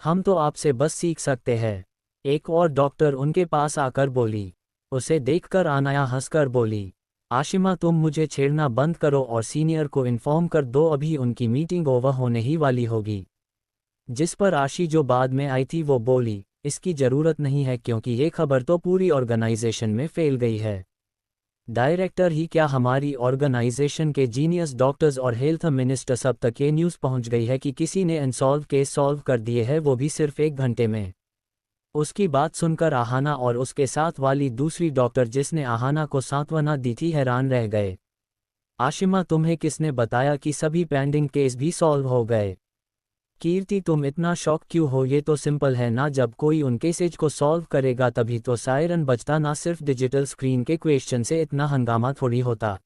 हम तो आपसे बस सीख सकते हैं। एक और डॉक्टर उनके पास आकर बोली। उसे देखकर अनाया हंसकर बोली, आशिमा तुम मुझे छेड़ना बंद करो और सीनियर को इन्फॉर्म कर दो, अभी उनकी मीटिंग ओवर होने ही वाली होगी। जिस पर आशी जो बाद में आई थी वो बोली, इसकी ज़रूरत नहीं है क्योंकि ये खबर तो पूरी ऑर्गेनाइजेशन में फैल गई है। डायरेक्टर ही क्या, हमारी ऑर्गेनाइजेशन के जीनियस डॉक्टर्स और हेल्थ मिनिस्टर सब तक ये न्यूज़ पहुंच गई है कि किसी ने अनसॉल्व केस सॉल्व कर दिए हैं, वो भी सिर्फ 1 घंटे में। उसकी बात सुनकर आहाना और उसके साथ वाली दूसरी डॉक्टर जिसने आहाना को सांत्वना दी थी हैरान रह गए। आशिमा, तुम्हें किसने बताया कि सभी पेंडिंग केस भी सॉल्व हो गए? कीर्ति, तुम इतना शॉक क्यों हो? ये तो सिंपल है ना, जब कोई उन केसेज को सॉल्व करेगा तभी तो सायरन बजता, ना सिर्फ डिजिटल स्क्रीन के क्वेश्चन से इतना हंगामा थोड़ी होता।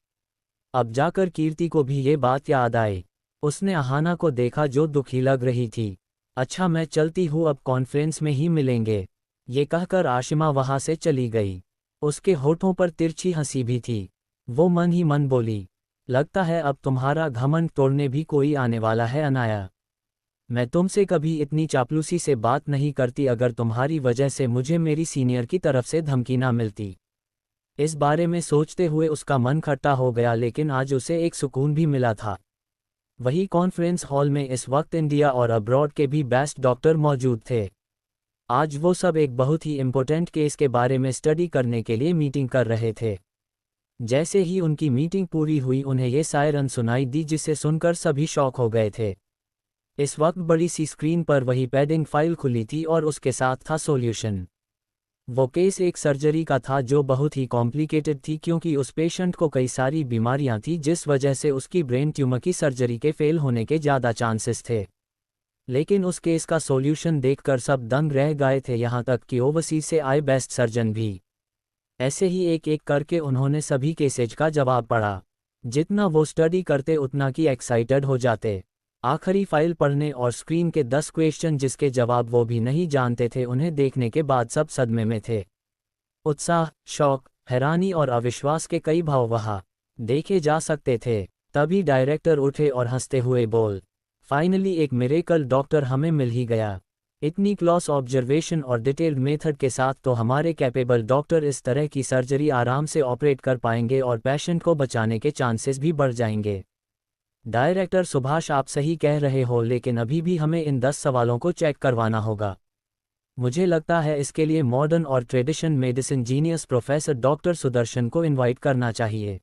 अब जाकर कीर्ति को भी ये बात याद आई। उसने आहाना को देखा जो दुखी लग रही थी। अच्छा, मैं चलती हूँ, अब कॉन्फ्रेंस में ही मिलेंगे। ये कहकर आशिमा वहां से चली गई। उसके होठों पर तिरछी हंसी भी थी। वो मन ही मन बोली, लगता है अब तुम्हारा घमंड तोड़ने भी कोई आने वाला है अनाया। मैं तुमसे कभी इतनी चापलूसी से बात नहीं करती अगर तुम्हारी वजह से मुझे मेरी सीनियर की तरफ से धमकी ना मिलती। इस बारे में सोचते हुए उसका मन खट्टा हो गया, लेकिन आज उसे एक सुकून भी मिला था। वही कॉन्फ्रेंस हॉल में इस वक्त इंडिया और अब्रॉड के भी बेस्ट डॉक्टर मौजूद थे। आज वो सब एक बहुत ही इम्पोर्टेंट केस के बारे में स्टडी करने के लिए मीटिंग कर रहे थे। जैसे ही उनकी मीटिंग पूरी हुई उन्हें ये सायरन सुनाई दी, जिसे सुनकर सभी शॉक हो गए थे। इस वक्त बड़ी सी स्क्रीन पर वही पेंडिंग फाइल खुली थी और उसके साथ था सॉल्यूशन। वो केस एक सर्जरी का था जो बहुत ही कॉम्प्लिकेटेड थी, क्योंकि उस पेशेंट को कई सारी बीमारियां थी जिस वजह से उसकी ब्रेन ट्यूमर की सर्जरी के फेल होने के ज़्यादा चांसेस थे। लेकिन उस केस का सॉल्यूशन देखकर सब दंग रह गए थे, यहाँ तक कि ओवरसीज से आए बेस्ट सर्जन भी। ऐसे ही एक एक करके उन्होंने सभी केसेज का जवाब पढ़ा। जितना वो स्टडी करते उतना की एक्साइटेड हो जाते। आखिरी फाइल पढ़ने और स्क्रीन के 10 क्वेश्चन जिसके जवाब वो भी नहीं जानते थे, उन्हें देखने के बाद सब सदमे में थे। उत्साह, शौक, हैरानी और अविश्वास के कई भाव वहाँ देखे जा सकते थे। तभी डायरेक्टर उठे और हंसते हुए बोल, फाइनली एक मिरेकल डॉक्टर हमें मिल ही गया। इतनी क्लोज ऑब्जर्वेशन और डिटेल्ड मेथड के साथ तो हमारे कैपेबल डॉक्टर इस तरह की सर्जरी आराम से ऑपरेट कर पाएंगे और पेशेंट को बचाने के चांसेस भी बढ़ जाएंगे। डायरेक्टर सुभाष, आप सही कह रहे हो, लेकिन अभी भी हमें इन 10 सवालों को चेक करवाना होगा। मुझे लगता है इसके लिए मॉडर्न और tradition medicine genius professor doctor Sudarshan को इनवाइट करना चाहिए।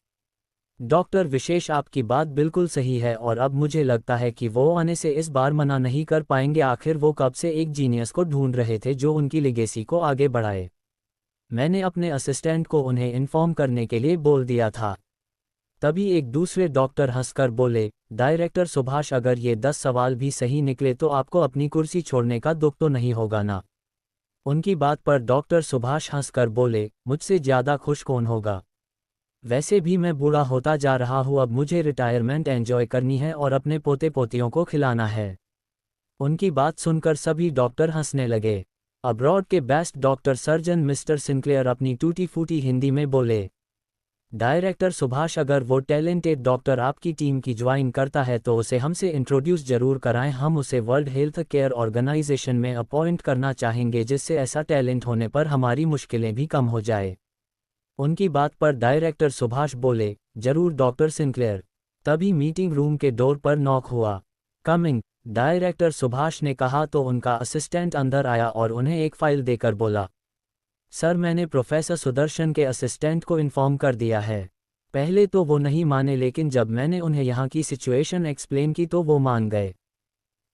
डॉक्टर विशेष, आपकी बात बिल्कुल सही है और अब मुझे लगता है कि वो आने से इस बार मना नहीं कर पाएंगे। आखिर वो कब से एक जीनियस को ढूंढ रहे थे जो उनकी लेगेसी को आगे बढ़ाए। मैंने अपने असिस्टेंट को उन्हें इन्फॉर्म करने के लिए बोल दिया था। तभी एक दूसरे डॉक्टर हंसकर बोले, डायरेक्टर सुभाष, अगर ये 10 सवाल भी सही निकले तो आपको अपनी कुर्सी छोड़ने का दुख तो नहीं होगा ना? उनकी बात पर डॉक्टर सुभाष हंसकर बोले, मुझसे ज़्यादा खुश कौन होगा? वैसे भी मैं बूढ़ा होता जा रहा हूँ, अब मुझे रिटायरमेंट एंजॉय करनी है और अपने पोते पोतियों को खिलाना है। उनकी बात सुनकर सभी डॉक्टर हंसने लगे। अब्रॉड के best doctor surgeon mister Sinclair अपनी टूटी फूटी हिंदी में बोले, डायरेक्टर सुभाष, अगर वो टैलेंटेड डॉक्टर आपकी टीम की ज्वाइन करता है तो उसे हमसे इंट्रोड्यूस जरूर कराएं। हम उसे वर्ल्ड हेल्थ केयर ऑर्गेनाइजेशन में अपॉइंट करना चाहेंगे, जिससे ऐसा टैलेंट होने पर हमारी मुश्किलें भी कम हो जाए। उनकी बात पर डायरेक्टर सुभाष बोले, जरूर डॉक्टर सिंक्लेयर। तभी मीटिंग रूम के डोर पर नॉक हुआ। कमिंग, डायरेक्टर सुभाष ने कहा तो उनका असिस्टेंट अंदर आया और उन्हें एक फाइल देकर बोला, सर, मैंने प्रोफेसर सुदर्शन के असिस्टेंट को इन्फॉर्म कर दिया है। पहले तो वो नहीं माने, लेकिन जब मैंने उन्हें यहाँ की सिचुएशन एक्सप्लेन की तो वो मान गए।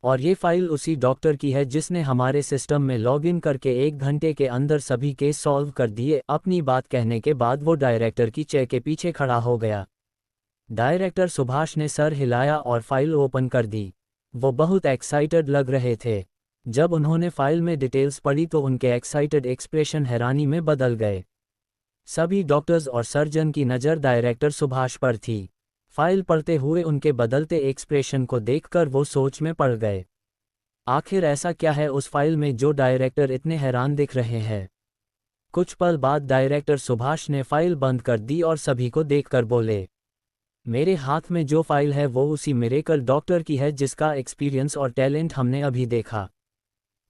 और ये फाइल उसी डॉक्टर की है जिसने हमारे सिस्टम में लॉगिन करके 1 घंटे के अंदर सभी केस सॉल्व कर दिए। अपनी बात कहने के बाद वो डायरेक्टर की चेयर के पीछे खड़ा हो गया। डायरेक्टर सुभाष ने सर हिलाया और फाइल ओपन कर दी। वो बहुत एक्साइटेड लग रहे थे। जब उन्होंने फाइल में डिटेल्स पढ़ी तो उनके एक्साइटेड एक्सप्रेशन हैरानी में बदल गए। सभी डॉक्टर्स और सर्जन की नज़र डायरेक्टर सुभाष पर थी। फाइल पढ़ते हुए उनके बदलते एक्सप्रेशन को देखकर वो सोच में पड़ गए। आखिर ऐसा क्या है उस फाइल में जो डायरेक्टर इतने हैरान दिख रहे हैं? कुछ पल बाद डायरेक्टर सुभाष ने फाइल बंद कर दी और सभी को देखकर बोले, मेरे हाथ में जो फाइल है वो उसी मिरेकल डॉक्टर की है जिसका एक्सपीरियंस और टैलेंट हमने अभी देखा।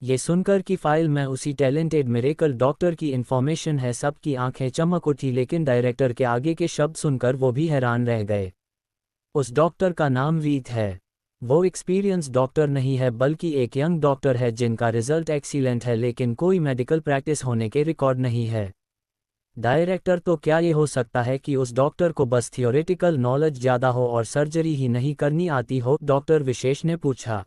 ये सुनकर कि फाइल में उसी टैलेंटेड मिरेकल डॉक्टर की इन्फॉर्मेशन है, सबकी आंखें चमक उठी, लेकिन डायरेक्टर के आगे के शब्द सुनकर वो भी हैरान रह गए। उस डॉक्टर का नाम रीत है। वो एक्सपीरियंस डॉक्टर नहीं है बल्कि एक यंग डॉक्टर है जिनका रिजल्ट एक्सीलेंट है, लेकिन कोई मेडिकल प्रैक्टिस होने के रिकॉर्ड नहीं है। डायरेक्टर, तो क्या ये हो सकता है कि उस डॉक्टर को बस थियोरेटिकल नॉलेज ज़्यादा हो और सर्जरी ही नहीं करनी आती हो? डॉक्टर विशेष ने पूछा।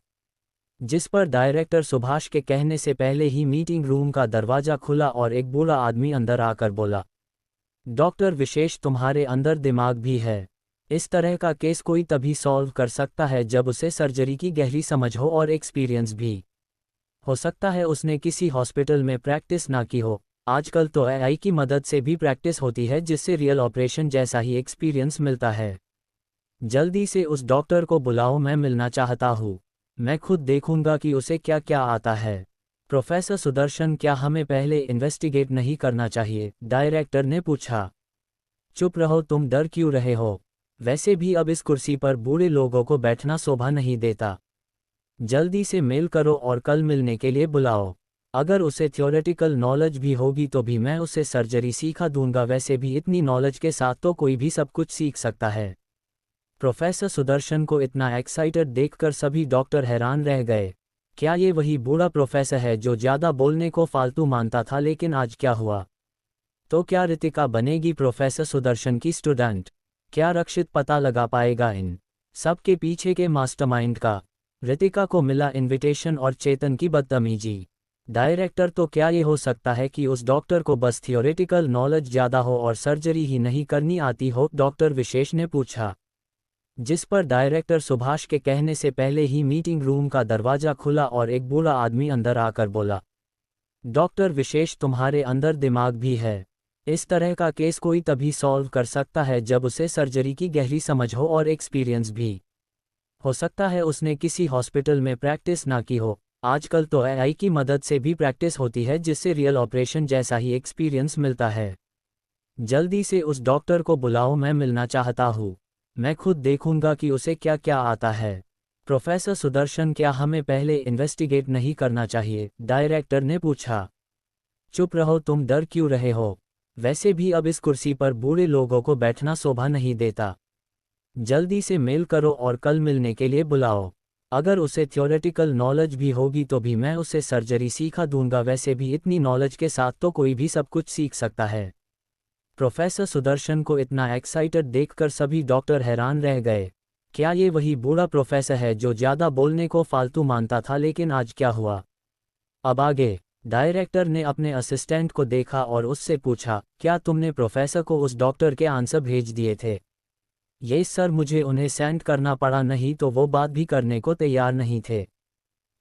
जिस पर डायरेक्टर सुभाष के कहने से पहले ही मीटिंग रूम का दरवाजा खुला और एक बूढ़ा आदमी अंदर आकर बोला, डॉक्टर विशेष, तुम्हारे अंदर दिमाग भी है। इस तरह का केस कोई तभी सॉल्व कर सकता है जब उसे सर्जरी की गहरी समझ हो और एक्सपीरियंस भी। हो सकता है उसने किसी हॉस्पिटल में प्रैक्टिस ना की हो। आजकल तो एआई की मदद से भी प्रैक्टिस होती है जिससे रियल ऑपरेशन जैसा ही एक्सपीरियंस मिलता है। जल्दी से उस डॉक्टर को बुलाओ, मैं मिलना चाहता हूँ। मैं खुद देखूंगा कि उसे क्या क्या आता है। प्रोफेसर सुदर्शन, क्या हमें पहले इन्वेस्टिगेट नहीं करना चाहिए? डायरेक्टर ने पूछा। चुप रहो, तुम डर क्यों रहे हो? वैसे भी अब इस कुर्सी पर बूढ़े लोगों को बैठना शोभा नहीं देता। जल्दी से मेल करो और कल मिलने के लिए बुलाओ। अगर उसे थ्योरेटिकल नॉलेज भी होगी तो भी मैं उसे सर्जरी सिखा दूंगा। वैसे भी इतनी नॉलेज के साथ तो कोई भी सब कुछ सीख सकता है। प्रोफेसर सुदर्शन को इतना एक्साइटेड देखकर सभी डॉक्टर हैरान रह गए। क्या ये वही बूढ़ा प्रोफेसर है जो ज़्यादा बोलने को फालतू मानता था? लेकिन आज क्या हुआ? तो क्या रितिका बनेगी प्रोफेसर सुदर्शन की स्टूडेंट? क्या रक्षित पता लगा पाएगा इन सब के पीछे के मास्टरमाइंड का? रितिका को मिला इनविटेशन और चेतन की बदतमीजी। डायरेक्टर, तो क्या ये हो सकता है कि उस डॉक्टर को बस थियोरेटिकल नॉलेज ज़्यादा हो और सर्जरी ही नहीं करनी आती हो? डॉक्टर विशेष ने पूछा। जिस पर डायरेक्टर सुभाष के कहने से पहले ही मीटिंग रूम का दरवाजा खुला और एक बूढ़ा आदमी अंदर आकर बोला, डॉक्टर विशेष, तुम्हारे अंदर दिमाग भी है। इस तरह का केस कोई तभी सॉल्व कर सकता है जब उसे सर्जरी की गहरी समझ हो और एक्सपीरियंस भी। हो सकता है उसने किसी हॉस्पिटल में प्रैक्टिस ना की हो। आजकल तो एआई की मदद से भी प्रैक्टिस होती है जिससे रियल ऑपरेशन जैसा ही एक्सपीरियंस मिलता है। जल्दी से उस डॉक्टर को बुलाओ, मैं मिलना चाहता हूँ। मैं खुद देखूंगा कि उसे क्या क्या आता है। प्रोफेसर सुदर्शन, क्या हमें पहले इन्वेस्टिगेट नहीं करना चाहिए? डायरेक्टर ने पूछा। चुप रहो, तुम डर क्यों रहे हो? वैसे भी अब इस कुर्सी पर बूढ़े लोगों को बैठना शोभा नहीं देता। जल्दी से मेल करो और कल मिलने के लिए बुलाओ। अगर उसे थ्योरेटिकल नॉलेज भी होगी तो भी मैं उसे सर्जरी सिखा दूंगा। वैसे भी इतनी नॉलेज के साथ तो कोई भी सब कुछ सीख सकता है। प्रोफेसर सुदर्शन को इतना एक्साइटेड देखकर सभी डॉक्टर हैरान रह गए। क्या ये वही बूढ़ा प्रोफेसर है जो ज़्यादा बोलने को फालतू मानता था? लेकिन आज क्या हुआ? अब आगे। डायरेक्टर ने अपने असिस्टेंट को देखा और उससे पूछा, क्या तुमने प्रोफेसर को उस डॉक्टर के आंसर भेज दिए थे? ये सर, मुझे उन्हें सेंड करना पड़ा, नहीं तो वो बात भी करने को तैयार नहीं थे।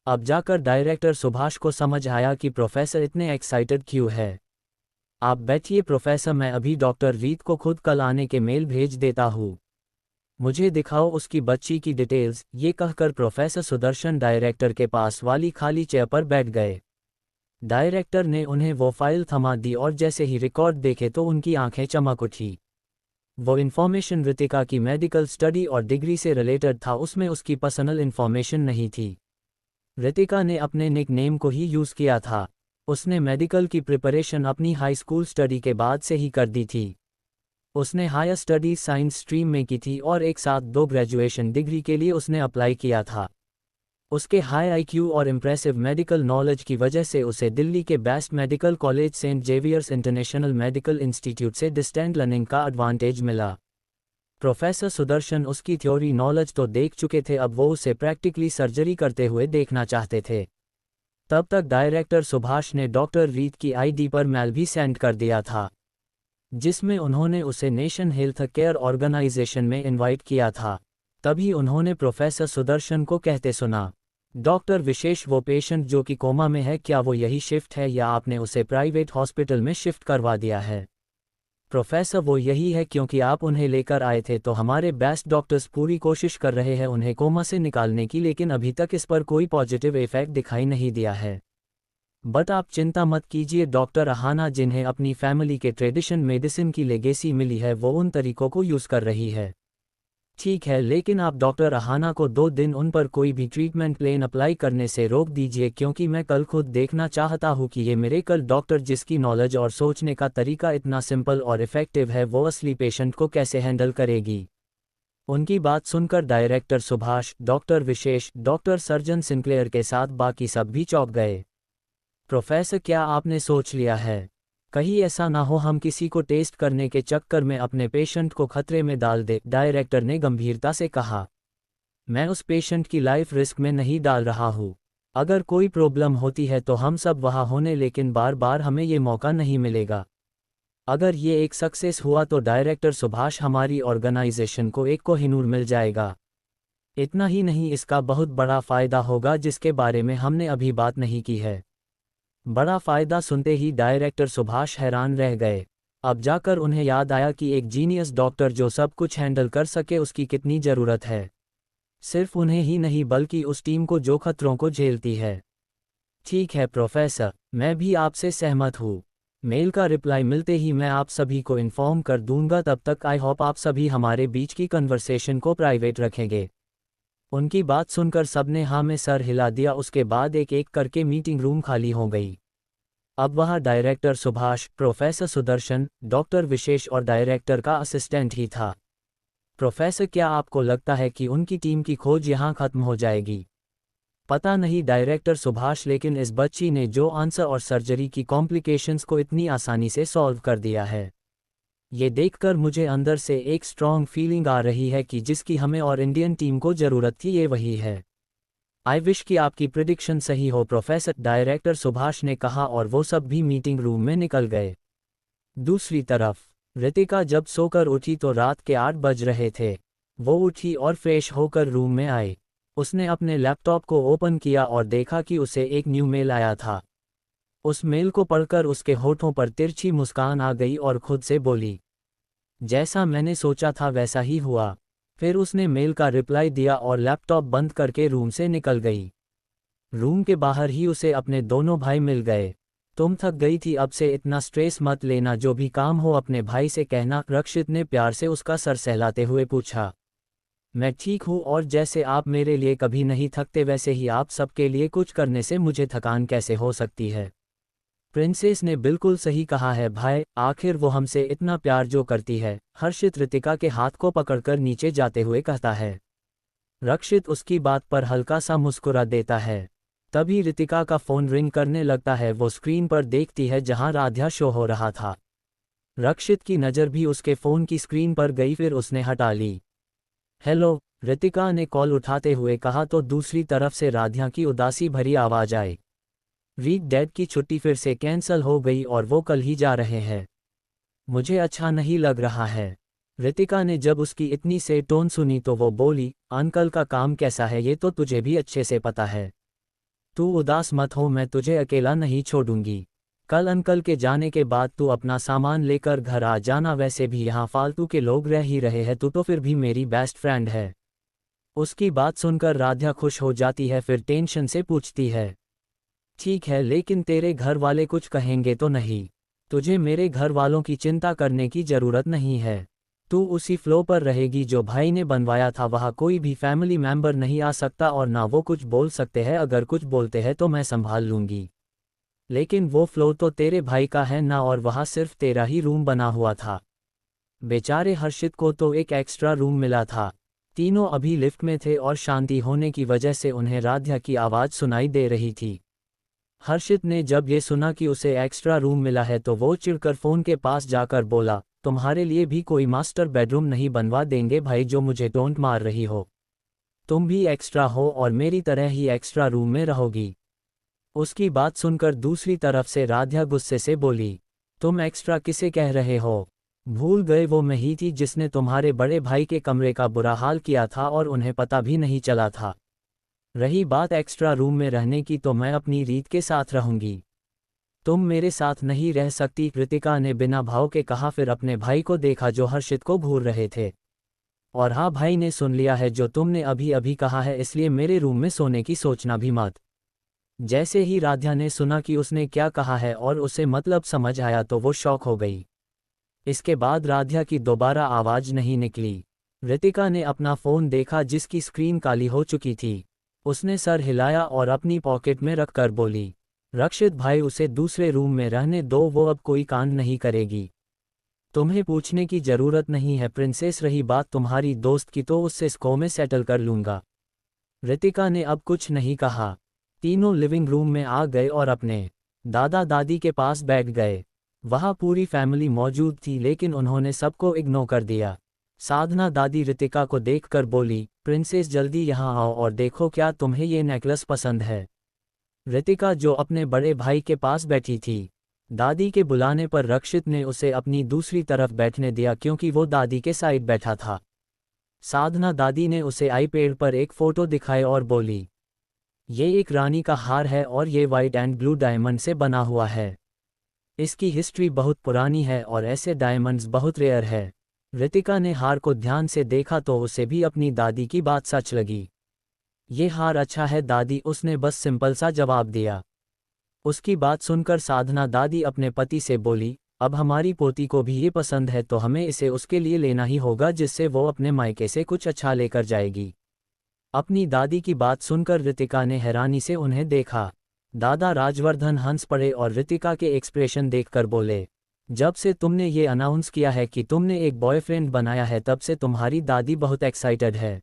अब जाकर डायरेक्टर सुभाष को समझ आया कि प्रोफेसर इतने एक्साइटेड क्यों है। आप बैठिए प्रोफेसर, मैं अभी डॉक्टर रीत को खुद कल आने के मेल भेज देता हूँ। मुझे दिखाओ उसकी बच्ची की डिटेल्स। ये कहकर प्रोफेसर सुदर्शन डायरेक्टर के पास वाली खाली चेयर पर बैठ गए। डायरेक्टर ने उन्हें वो फाइल थमा दी और जैसे ही रिकॉर्ड देखे तो उनकी आंखें चमक उठी। वो इन्फॉर्मेशन रितिका की मेडिकल स्टडी और डिग्री से रिलेटेड था, उसमें उसकी पर्सनल इन्फॉर्मेशन नहीं थी। रितिका ने अपने निक नेम को ही यूज़ किया था। उसने मेडिकल की प्रिपरेशन अपनी हाई स्कूल स्टडी के बाद से ही कर दी थी। उसने हायर स्टडीज साइंस स्ट्रीम में की थी और एक साथ 2 ग्रेजुएशन डिग्री के लिए उसने अप्लाई किया था। उसके हाई आईक्यू और इम्प्रेसिव मेडिकल नॉलेज की वजह से उसे दिल्ली के best medical college Saint Xavier's International Medical Institute से डिस्टेंट लर्निंग का एडवांटेज मिला। प्रोफेसर सुदर्शन उसकी थ्योरी नॉलेज तो देख चुके थे, अब वो उसे प्रैक्टिकली सर्जरी करते हुए देखना चाहते थे। तब तक डायरेक्टर सुभाष ने डॉक्टर रीत की आईडी पर मेल भी सेंड कर दिया था, जिसमें उन्होंने उसे नेशन हेल्थ केयर ऑर्गेनाइजेशन में इनवाइट किया था। तभी उन्होंने प्रोफेसर सुदर्शन को कहते सुना, डॉक्टर विशेष, वो पेशेंट जो कि कोमा में है, क्या वो यही शिफ्ट है या आपने उसे प्राइवेट हॉस्पिटल में शिफ्ट करवा दिया है? प्रोफेसर, वो यही है, क्योंकि आप उन्हें लेकर आए थे तो हमारे बेस्ट डॉक्टर्स पूरी कोशिश कर रहे हैं उन्हें कोमा से निकालने की, लेकिन अभी तक इस पर कोई पॉजिटिव इफेक्ट दिखाई नहीं दिया है। बट आप चिंता मत कीजिए डॉक्टर अहाना, जिन्हें अपनी फैमिली के ट्रेडिशन मेडिसिन की लेगेसी मिली है, वो उन तरीकों को यूज़ कर रही है। ठीक है, लेकिन आप डॉक्टर अहाना को 2 दिन उन पर कोई भी ट्रीटमेंट प्लान अप्लाई करने से रोक दीजिए, क्योंकि मैं कल खुद देखना चाहता हूँ कि ये मिरेकल डॉक्टर, जिसकी नॉलेज और सोचने का तरीका इतना सिंपल और इफ़ेक्टिव है, वो असली पेशेंट को कैसे हैंडल करेगी। उनकी बात सुनकर डायरेक्टर सुभाष, डॉक्टर विशेष, डॉक्टर सर्जन सिंक्लेयर के साथ बाकी सब भी चौंक गए। प्रोफेसर, क्या आपने सोच लिया है? कहीं ऐसा ना हो हम किसी को टेस्ट करने के चक्कर में अपने पेशेंट को खतरे में डाल दे, डायरेक्टर ने गंभीरता से कहा। मैं उस पेशेंट की लाइफ रिस्क में नहीं डाल रहा हूँ। अगर कोई प्रॉब्लम होती है तो हम सब वहाँ होने, लेकिन बार बार हमें ये मौका नहीं मिलेगा। अगर ये एक सक्सेस हुआ तो डायरेक्टर सुभाष हमारी ऑर्गेनाइजेशन को एक कोहिनूर मिल जाएगा। इतना ही नहीं, इसका बहुत बड़ा फ़ायदा होगा जिसके बारे में हमने अभी बात नहीं की है। बड़ा फ़ायदा सुनते ही डायरेक्टर सुभाष हैरान रह गए। अब जाकर उन्हें याद आया कि एक जीनियस डॉक्टर जो सब कुछ हैंडल कर सके उसकी कितनी ज़रूरत है। सिर्फ उन्हें ही नहीं बल्कि उस टीम को जो खतरों को झेलती है। ठीक है प्रोफेसर, मैं भी आपसे सहमत हूँ। मेल का रिप्लाई मिलते ही मैं आप सभी को इन्फॉर्म कर दूंगा। तब तक आई होप आप सभी हमारे बीच की कन्वर्सेशन को प्राइवेट रखेंगे। उनकी बात सुनकर सबने हाँ में सर हिला दिया। उसके बाद एक एक करके मीटिंग रूम खाली हो गई। अब वहाँ director Subhash, professor Sudarshan, doctor Vishesh और डायरेक्टर का असिस्टेंट ही था। प्रोफेसर, क्या आपको लगता है कि उनकी टीम की खोज यहाँ खत्म हो जाएगी? पता नहीं डायरेक्टर सुभाष, लेकिन इस बच्ची ने जो आंसर और सर्जरी की कॉम्प्लिकेशंस को इतनी आसानी से सॉल्व कर दिया है, ये देखकर मुझे अंदर से एक स्ट्रॉन्ग फीलिंग आ रही है कि जिसकी हमें और इंडियन टीम को ज़रूरत थी ये वही है। आई विश कि आपकी प्रिडिक्शन सही हो प्रोफेसर, डायरेक्टर सुभाष ने कहा और वो सब भी मीटिंग रूम में निकल गए। दूसरी तरफ रितिका जब सोकर उठी तो रात के 8 बज रहे थे। वो उठी और फ्रेश होकर रूम में आई। उसने अपने लैपटॉप को ओपन किया और देखा कि उसे एक न्यू मेल आया था। उस मेल को पढ़कर उसके होठों पर तिरछी मुस्कान आ गई और खुद से बोली, जैसा मैंने सोचा था वैसा ही हुआ। फिर उसने मेल का रिप्लाई दिया और लैपटॉप बंद करके रूम से निकल गई। रूम के बाहर ही उसे अपने दोनों भाई मिल गए। तुम थक गई थी, अब से इतना स्ट्रेस मत लेना, जो भी काम हो अपने भाई से कहना, रक्षित ने प्यार से उसका सर सहलाते हुए पूछा। मैं ठीक हूँ, और जैसे आप मेरे लिए कभी नहीं थकते वैसे ही आप सबके लिए कुछ करने से मुझे थकान कैसे हो सकती है? प्रिंसेस ने बिल्कुल सही कहा है भाई, आखिर वो हमसे इतना प्यार जो करती है। हर्षित रितिका के हाथ को पकड़कर नीचे जाते हुए कहता है। रक्षित उसकी बात पर हल्का सा मुस्कुरा देता है। तभी रितिका का फ़ोन रिंग करने लगता है। वो स्क्रीन पर देखती है जहां राध्या शो हो रहा था। रक्षित की नज़र भी उसके फ़ोन की स्क्रीन पर गई, फिर उसने हटा ली। हेलो, रितिका ने कॉल उठाते हुए कहा तो दूसरी तरफ से राध्या की उदासी भरी आवाज़ आई। रीड डैड की छुट्टी फिर से कैंसिल हो गई और वो कल ही जा रहे हैं। मुझे अच्छा नहीं लग रहा है। रितिका ने जब उसकी इतनी से टोन सुनी तो वो बोली, अंकल का काम कैसा है ये तो तुझे भी अच्छे से पता है। तू उदास मत हो, मैं तुझे अकेला नहीं छोड़ूंगी। कल अंकल के जाने के बाद तू अपना सामान लेकर घर आ जाना। वैसे भी यहाँ फालतू के लोग रह ही रहे हैं, तू तो फिर भी मेरी बेस्ट फ्रेंड है। उसकी बात सुनकर राध्या खुश हो जाती है, फिर टेंशन से पूछती है, ठीक है लेकिन तेरे घर वाले कुछ कहेंगे तो नहीं? तुझे मेरे घर वालों की चिंता करने की ज़रूरत नहीं है। तू उसी फ्लो पर रहेगी जो भाई ने बनवाया था। वहाँ कोई भी फैमिली मेंबर नहीं आ सकता और ना वो कुछ बोल सकते हैं। अगर कुछ बोलते हैं तो मैं संभाल लूँगी, लेकिन वो फ्लो तो तेरे भाई का है ना, और वहाँ सिर्फ तेरा ही रूम बना हुआ था। बेचारे हर्षित को तो एक एक्स्ट्रा रूम मिला था। तीनों अभी लिफ्ट में थे और शांति होने की वजह से उन्हें राध्या की आवाज़ सुनाई दे रही थी। हर्षित ने जब ये सुना कि उसे एक्स्ट्रा रूम मिला है तो वो चिढ़कर फ़ोन के पास जाकर बोला, तुम्हारे लिए भी कोई मास्टर बेडरूम नहीं बनवा देंगे भाई जो मुझे टोंट मार रही हो? तुम भी एक्स्ट्रा हो और मेरी तरह ही एक्स्ट्रा रूम में रहोगी। उसकी बात सुनकर दूसरी तरफ से राध्या गुस्से से बोली, तुम एक्स्ट्रा किसे कह रहे हो? भूल गए वो मैं ही थी जिसने तुम्हारे बड़े भाई के कमरे का बुरा हाल किया था और उन्हें पता भी नहीं चला था। रही बात एक्स्ट्रा रूम में रहने की तो मैं अपनी रीत के साथ रहूंगी, तुम मेरे साथ नहीं रह सकती, कृतिका ने बिना भाव के कहा। फिर अपने भाई को देखा जो हर्षित को घूर रहे थे। और हाँ भाई ने सुन लिया है जो तुमने अभी अभी कहा है, इसलिए मेरे रूम में सोने की सोचना भी मत। जैसे ही राध्या ने सुना कि उसने क्या कहा है और उसे मतलब समझ आया तो वो शॉक हो गई। इसके बाद राध्या की दोबारा आवाज़ नहीं निकली। रितिका ने अपना फ़ोन देखा जिसकी स्क्रीन काली हो चुकी थी। उसने सर हिलाया और अपनी पॉकेट में रखकर बोली, रक्षित भाई उसे दूसरे रूम में रहने दो, वो अब कोई कांड नहीं करेगी। तुम्हें पूछने की ज़रूरत नहीं है प्रिंसेस, रही बात तुम्हारी दोस्त की तो उससे स्को में सेटल कर लूँगा। रितिका ने अब कुछ नहीं कहा। तीनों लिविंग रूम में आ गए और अपने दादा दादी के पास बैठ गए। वहाँ पूरी फैमिली मौजूद थी लेकिन उन्होंने सबको इग्नोर कर दिया। साधना दादी रितिका को देखकर बोली, प्रिंसेस जल्दी यहाँ आओ और देखो क्या तुम्हें ये नेकलेस पसंद है? रितिका जो अपने बड़े भाई के पास बैठी थी, दादी के बुलाने पर रक्षित ने उसे अपनी दूसरी तरफ बैठने दिया क्योंकि वो दादी के साइड बैठा था। साधना दादी ने उसे आईपैड पर एक फोटो दिखाई और बोली, ये एक रानी का हार है और ये वाइट एंड ब्लू डायमंड से बना हुआ है। इसकी हिस्ट्री बहुत पुरानी है और ऐसे डायमंड्स बहुत रेयर है। रितिका ने हार को ध्यान से देखा तो उसे भी अपनी दादी की बात सच लगी। ये हार अच्छा है दादी, उसने बस सिंपल सा जवाब दिया। उसकी बात सुनकर साधना दादी अपने पति से बोली, अब हमारी पोती को भी ये पसंद है तो हमें इसे उसके लिए लेना ही होगा जिससे वो अपने मायके से कुछ अच्छा लेकर जाएगी। अपनी दादी की बात सुनकर रितिका ने हैरानी से उन्हें देखा। दादा राजवर्धन हंस पड़े और रितिका के एक्सप्रेशन देखकर बोले, जब से तुमने ये अनाउंस किया है कि तुमने एक बॉयफ्रेंड बनाया है तब से तुम्हारी दादी बहुत एक्साइटेड है।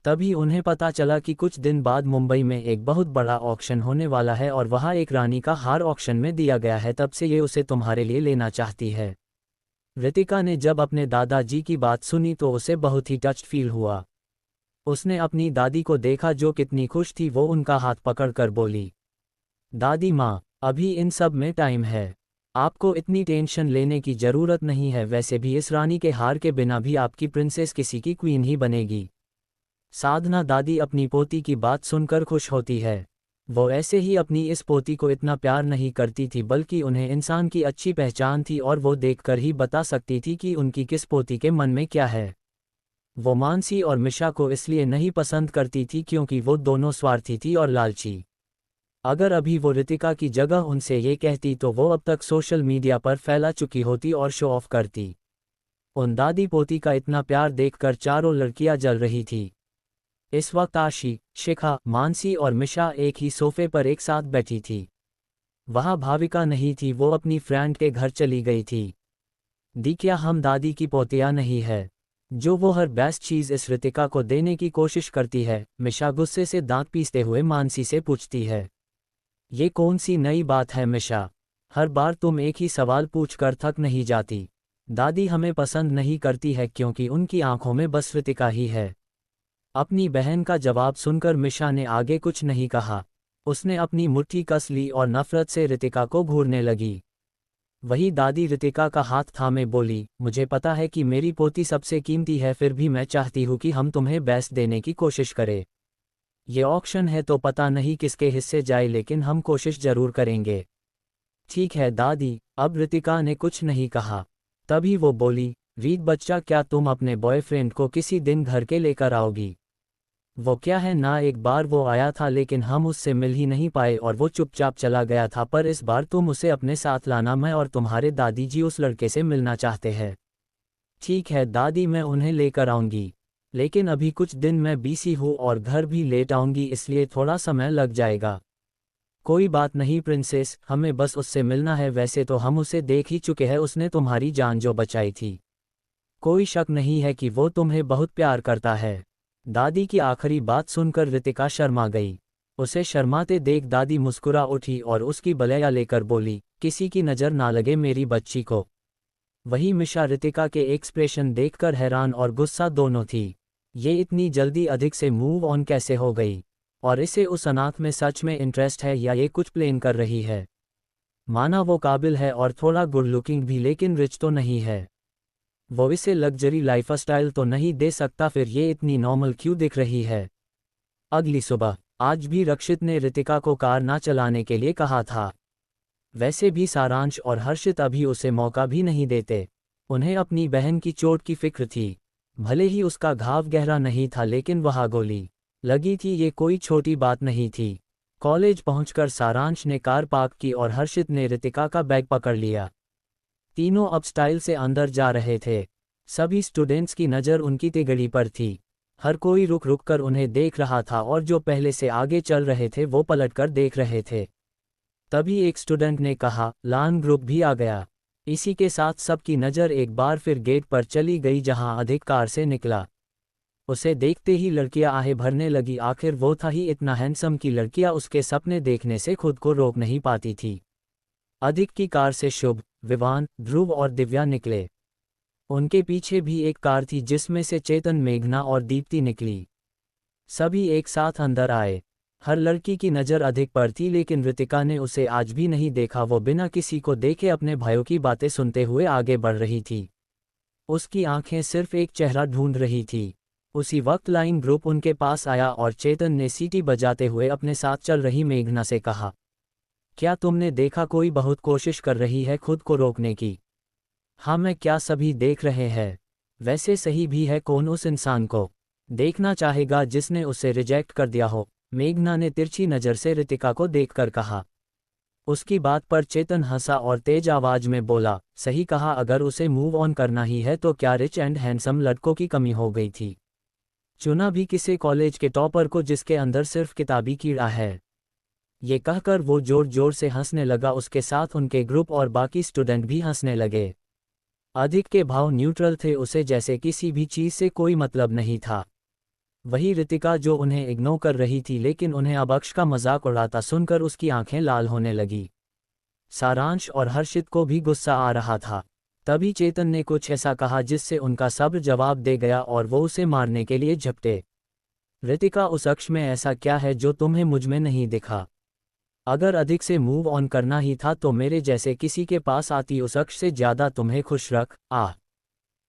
तभी उन्हें पता चला कि कुछ दिन बाद मुंबई में एक बहुत बड़ा ऑक्शन होने वाला है और वहाँ एक रानी का हार ऑक्शन में दिया गया है, तब से ये उसे तुम्हारे लिए लेना चाहती है। रितिका ने जब अपने दादाजी की बात सुनी तो उसे बहुत ही टच्ड फील हुआ। उसने अपनी दादी को देखा जो कितनी खुश थी। वो उनका हाथ पकड़कर बोली, दादी माँ, अभी इन सब में टाइम है, आपको इतनी टेंशन लेने की ज़रूरत नहीं है। वैसे भी इस रानी के हार के बिना भी आपकी प्रिंसेस किसी की क्वीन ही बनेगी। साधना दादी अपनी पोती की बात सुनकर खुश होती है। वो ऐसे ही अपनी इस पोती को इतना प्यार नहीं करती थी बल्कि उन्हें इंसान की अच्छी पहचान थी और वो देखकर ही बता सकती थी कि उनकी किस पोती के मन में क्या है। वो मानसी और मिशा को इसलिए नहीं पसंद करती थी क्योंकि वो दोनों स्वार्थी थी और लालची। अगर अभी वो रितिका की जगह उनसे ये कहती तो वो अब तक सोशल मीडिया पर फैला चुकी होती और शो ऑफ करती। उन दादी पोती का इतना प्यार देखकर चारों लड़कियां जल रही थी। इस वक्त आशी, शिखा, मानसी और मिशा एक ही सोफे पर एक साथ बैठी थी। वहाँ भाविका नहीं थी, वो अपनी फ्रेंड के घर चली गई थी। क्या हम दादी की पोतिया नहीं है जो वो हर बेस्ट चीज़ इस रितिका को देने की कोशिश करती है? मिशा गुस्से से दांत पीसते हुए मानसी से पूछती है। ये कौन सी नई बात है मिशा, हर बार तुम एक ही सवाल पूछकर थक नहीं जाती? दादी हमें पसंद नहीं करती है क्योंकि उनकी आंखों में बस रितिका ही है। अपनी बहन का जवाब सुनकर मिशा ने आगे कुछ नहीं कहा। उसने अपनी मुट्ठी कस ली और नफरत से रितिका को घूरने लगी। वही दादी रितिका का हाथ थामे बोली, मुझे पता है कि मेरी पोती सबसे कीमती है, फिर भी मैं चाहती हूँ कि हम तुम्हें बेस्ट देने की कोशिश करें। ये ऑक्शन है तो पता नहीं किसके हिस्से जाए लेकिन हम कोशिश जरूर करेंगे। ठीक है दादी, अब रितिका ने कुछ नहीं कहा। तभी वो बोली, रीत बच्चा, क्या तुम अपने बॉयफ्रेंड को किसी दिन घर के लेकर आओगी? वो क्या है ना, एक बार वो आया था लेकिन हम उससे मिल ही नहीं पाए और वो चुपचाप चला गया था, पर इस बार तुम उसे अपने साथ लाना। मैं और तुम्हारे दादी जी उस लड़के से मिलना चाहते हैं। ठीक है दादी, मैं उन्हें लेकर आऊँगी, लेकिन अभी कुछ दिन मैं बिजी हूँ और घर भी लेट आऊँगी, इसलिए थोड़ा समय लग जाएगा। कोई बात नहीं प्रिंसेस, हमें बस उससे मिलना है। वैसे तो हम उसे देख ही चुके हैं, उसने तुम्हारी जान जो बचाई थी। कोई शक नहीं है कि वो तुम्हें बहुत प्यार करता है। दादी की आखिरी बात सुनकर रितिका शर्मा गई। उसे शर्माते देख दादी मुस्कुरा उठी और उसकी बलैया लेकर बोली, किसी की नज़र ना लगे मेरी बच्ची को। वही मिशा रितिका के एक्सप्रेशन देखकर हैरान और गुस्सा दोनों थी। ये इतनी जल्दी अधिक से मूव ऑन कैसे हो गई? और इसे उस अनाथ में सच में इंटरेस्ट है या ये कुछ प्लेन कर रही है? माना वो काबिल है और थोड़ा गुड लुकिंग भी, लेकिन रिच तो नहीं है। वो इसे लग्जरी लाइफस्टाइल तो नहीं दे सकता, फिर ये इतनी नॉर्मल क्यों दिख रही है? अगली सुबह आज भी रक्षित ने रितिका को कार ना चलाने के लिए कहा था। वैसे भी सारांश और हर्षित अभी उसे मौका भी नहीं देते। उन्हें अपनी बहन की चोट की फिक्र थी। भले ही उसका घाव गहरा नहीं था लेकिन वहाँ गोली लगी थी, ये कोई छोटी बात नहीं थी। कॉलेज पहुंचकर सारांश ने कार पार्क की और हर्षित ने रितिका का बैग पकड़ लिया। तीनों अब स्टाइल से अंदर जा रहे थे। सभी स्टूडेंट्स की नज़र उनकी तिगड़ी पर थी। हर कोई रुक रुक कर उन्हें देख रहा था और जो पहले से आगे चल रहे थे वो पलटकर देख रहे थे। तभी एक स्टूडेंट ने कहा, लान ग्रुप भी आ गया। इसी के साथ सबकी नज़र एक बार फिर गेट पर चली गई जहां अधिक कार से निकला। उसे देखते ही लड़कियां आहें भरने लगी। आखिर वो था ही इतना हैंडसम कि लड़कियां उसके सपने देखने से खुद को रोक नहीं पाती थी। अधिक की कार से शुभ, विवान, ध्रुव और दिव्या निकले। उनके पीछे भी एक कार थी जिसमें से चेतन, मेघना और दीप्ति निकली। सभी एक साथ अंदर आए। हर लड़की की नज़र अधिक पर थी, लेकिन रितिका ने उसे आज भी नहीं देखा। वो बिना किसी को देखे अपने भाइयों की बातें सुनते हुए आगे बढ़ रही थी। उसकी आंखें सिर्फ एक चेहरा ढूंढ रही थी। उसी वक्त लाइन ग्रुप उनके पास आया और चेतन ने सीटी बजाते हुए अपने साथ चल रही मेघना से कहा, क्या तुमने देखा? कोई बहुत कोशिश कर रही है खुद को रोकने की। हाँ, मैं क्या सभी देख रहे हैं। वैसे सही भी है, कौन उस इंसान को देखना चाहेगा जिसने उसे रिजेक्ट कर दिया हो? मेघना ने तिरछी नज़र से रितिका को देखकर कहा। उसकी बात पर चेतन हंसा और तेज आवाज में बोला, सही कहा, अगर उसे मूव ऑन करना ही है तो क्या रिच एंड हैंडसम लड़कों की कमी हो गई थी? चुना भी किसी कॉलेज के टॉपर को जिसके अंदर सिर्फ किताबी कीड़ा है। ये कहकर वो जोर जोर से हंसने लगा। उसके साथ उनके ग्रुप और बाकी स्टूडेंट भी हंसने लगे। अधिक के भाव न्यूट्रल थे, उसे जैसे किसी भी चीज़ से कोई मतलब नहीं था। वही रितिका जो उन्हें इग्नोर कर रही थी, लेकिन उन्हें अब अक्ष का मजाक उड़ाता सुनकर उसकी आंखें लाल होने लगी। सारांश और हर्षित को भी गुस्सा आ रहा था। तभी चेतन ने कुछ ऐसा कहा जिससे उनका सब्र जवाब दे गया और वो उसे मारने के लिए झपटे। रितिका, उस अक्ष में ऐसा क्या है जो तुम्हें मुझ में नहीं दिखा? अगर अधिक से मूव ऑन करना ही था तो मेरे जैसे किसी के पास आती, उस अक्ष से ज़्यादा तुम्हें खुश रख।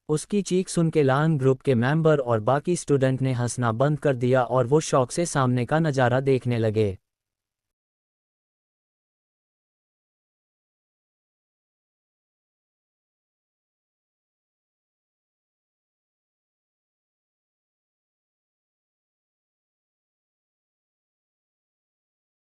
उसकी चीख सुन के लान ग्रुप के मेंबर और बाकी स्टूडेंट ने हंसना बंद कर दिया और वो शौक से सामने का नज़ारा देखने लगे।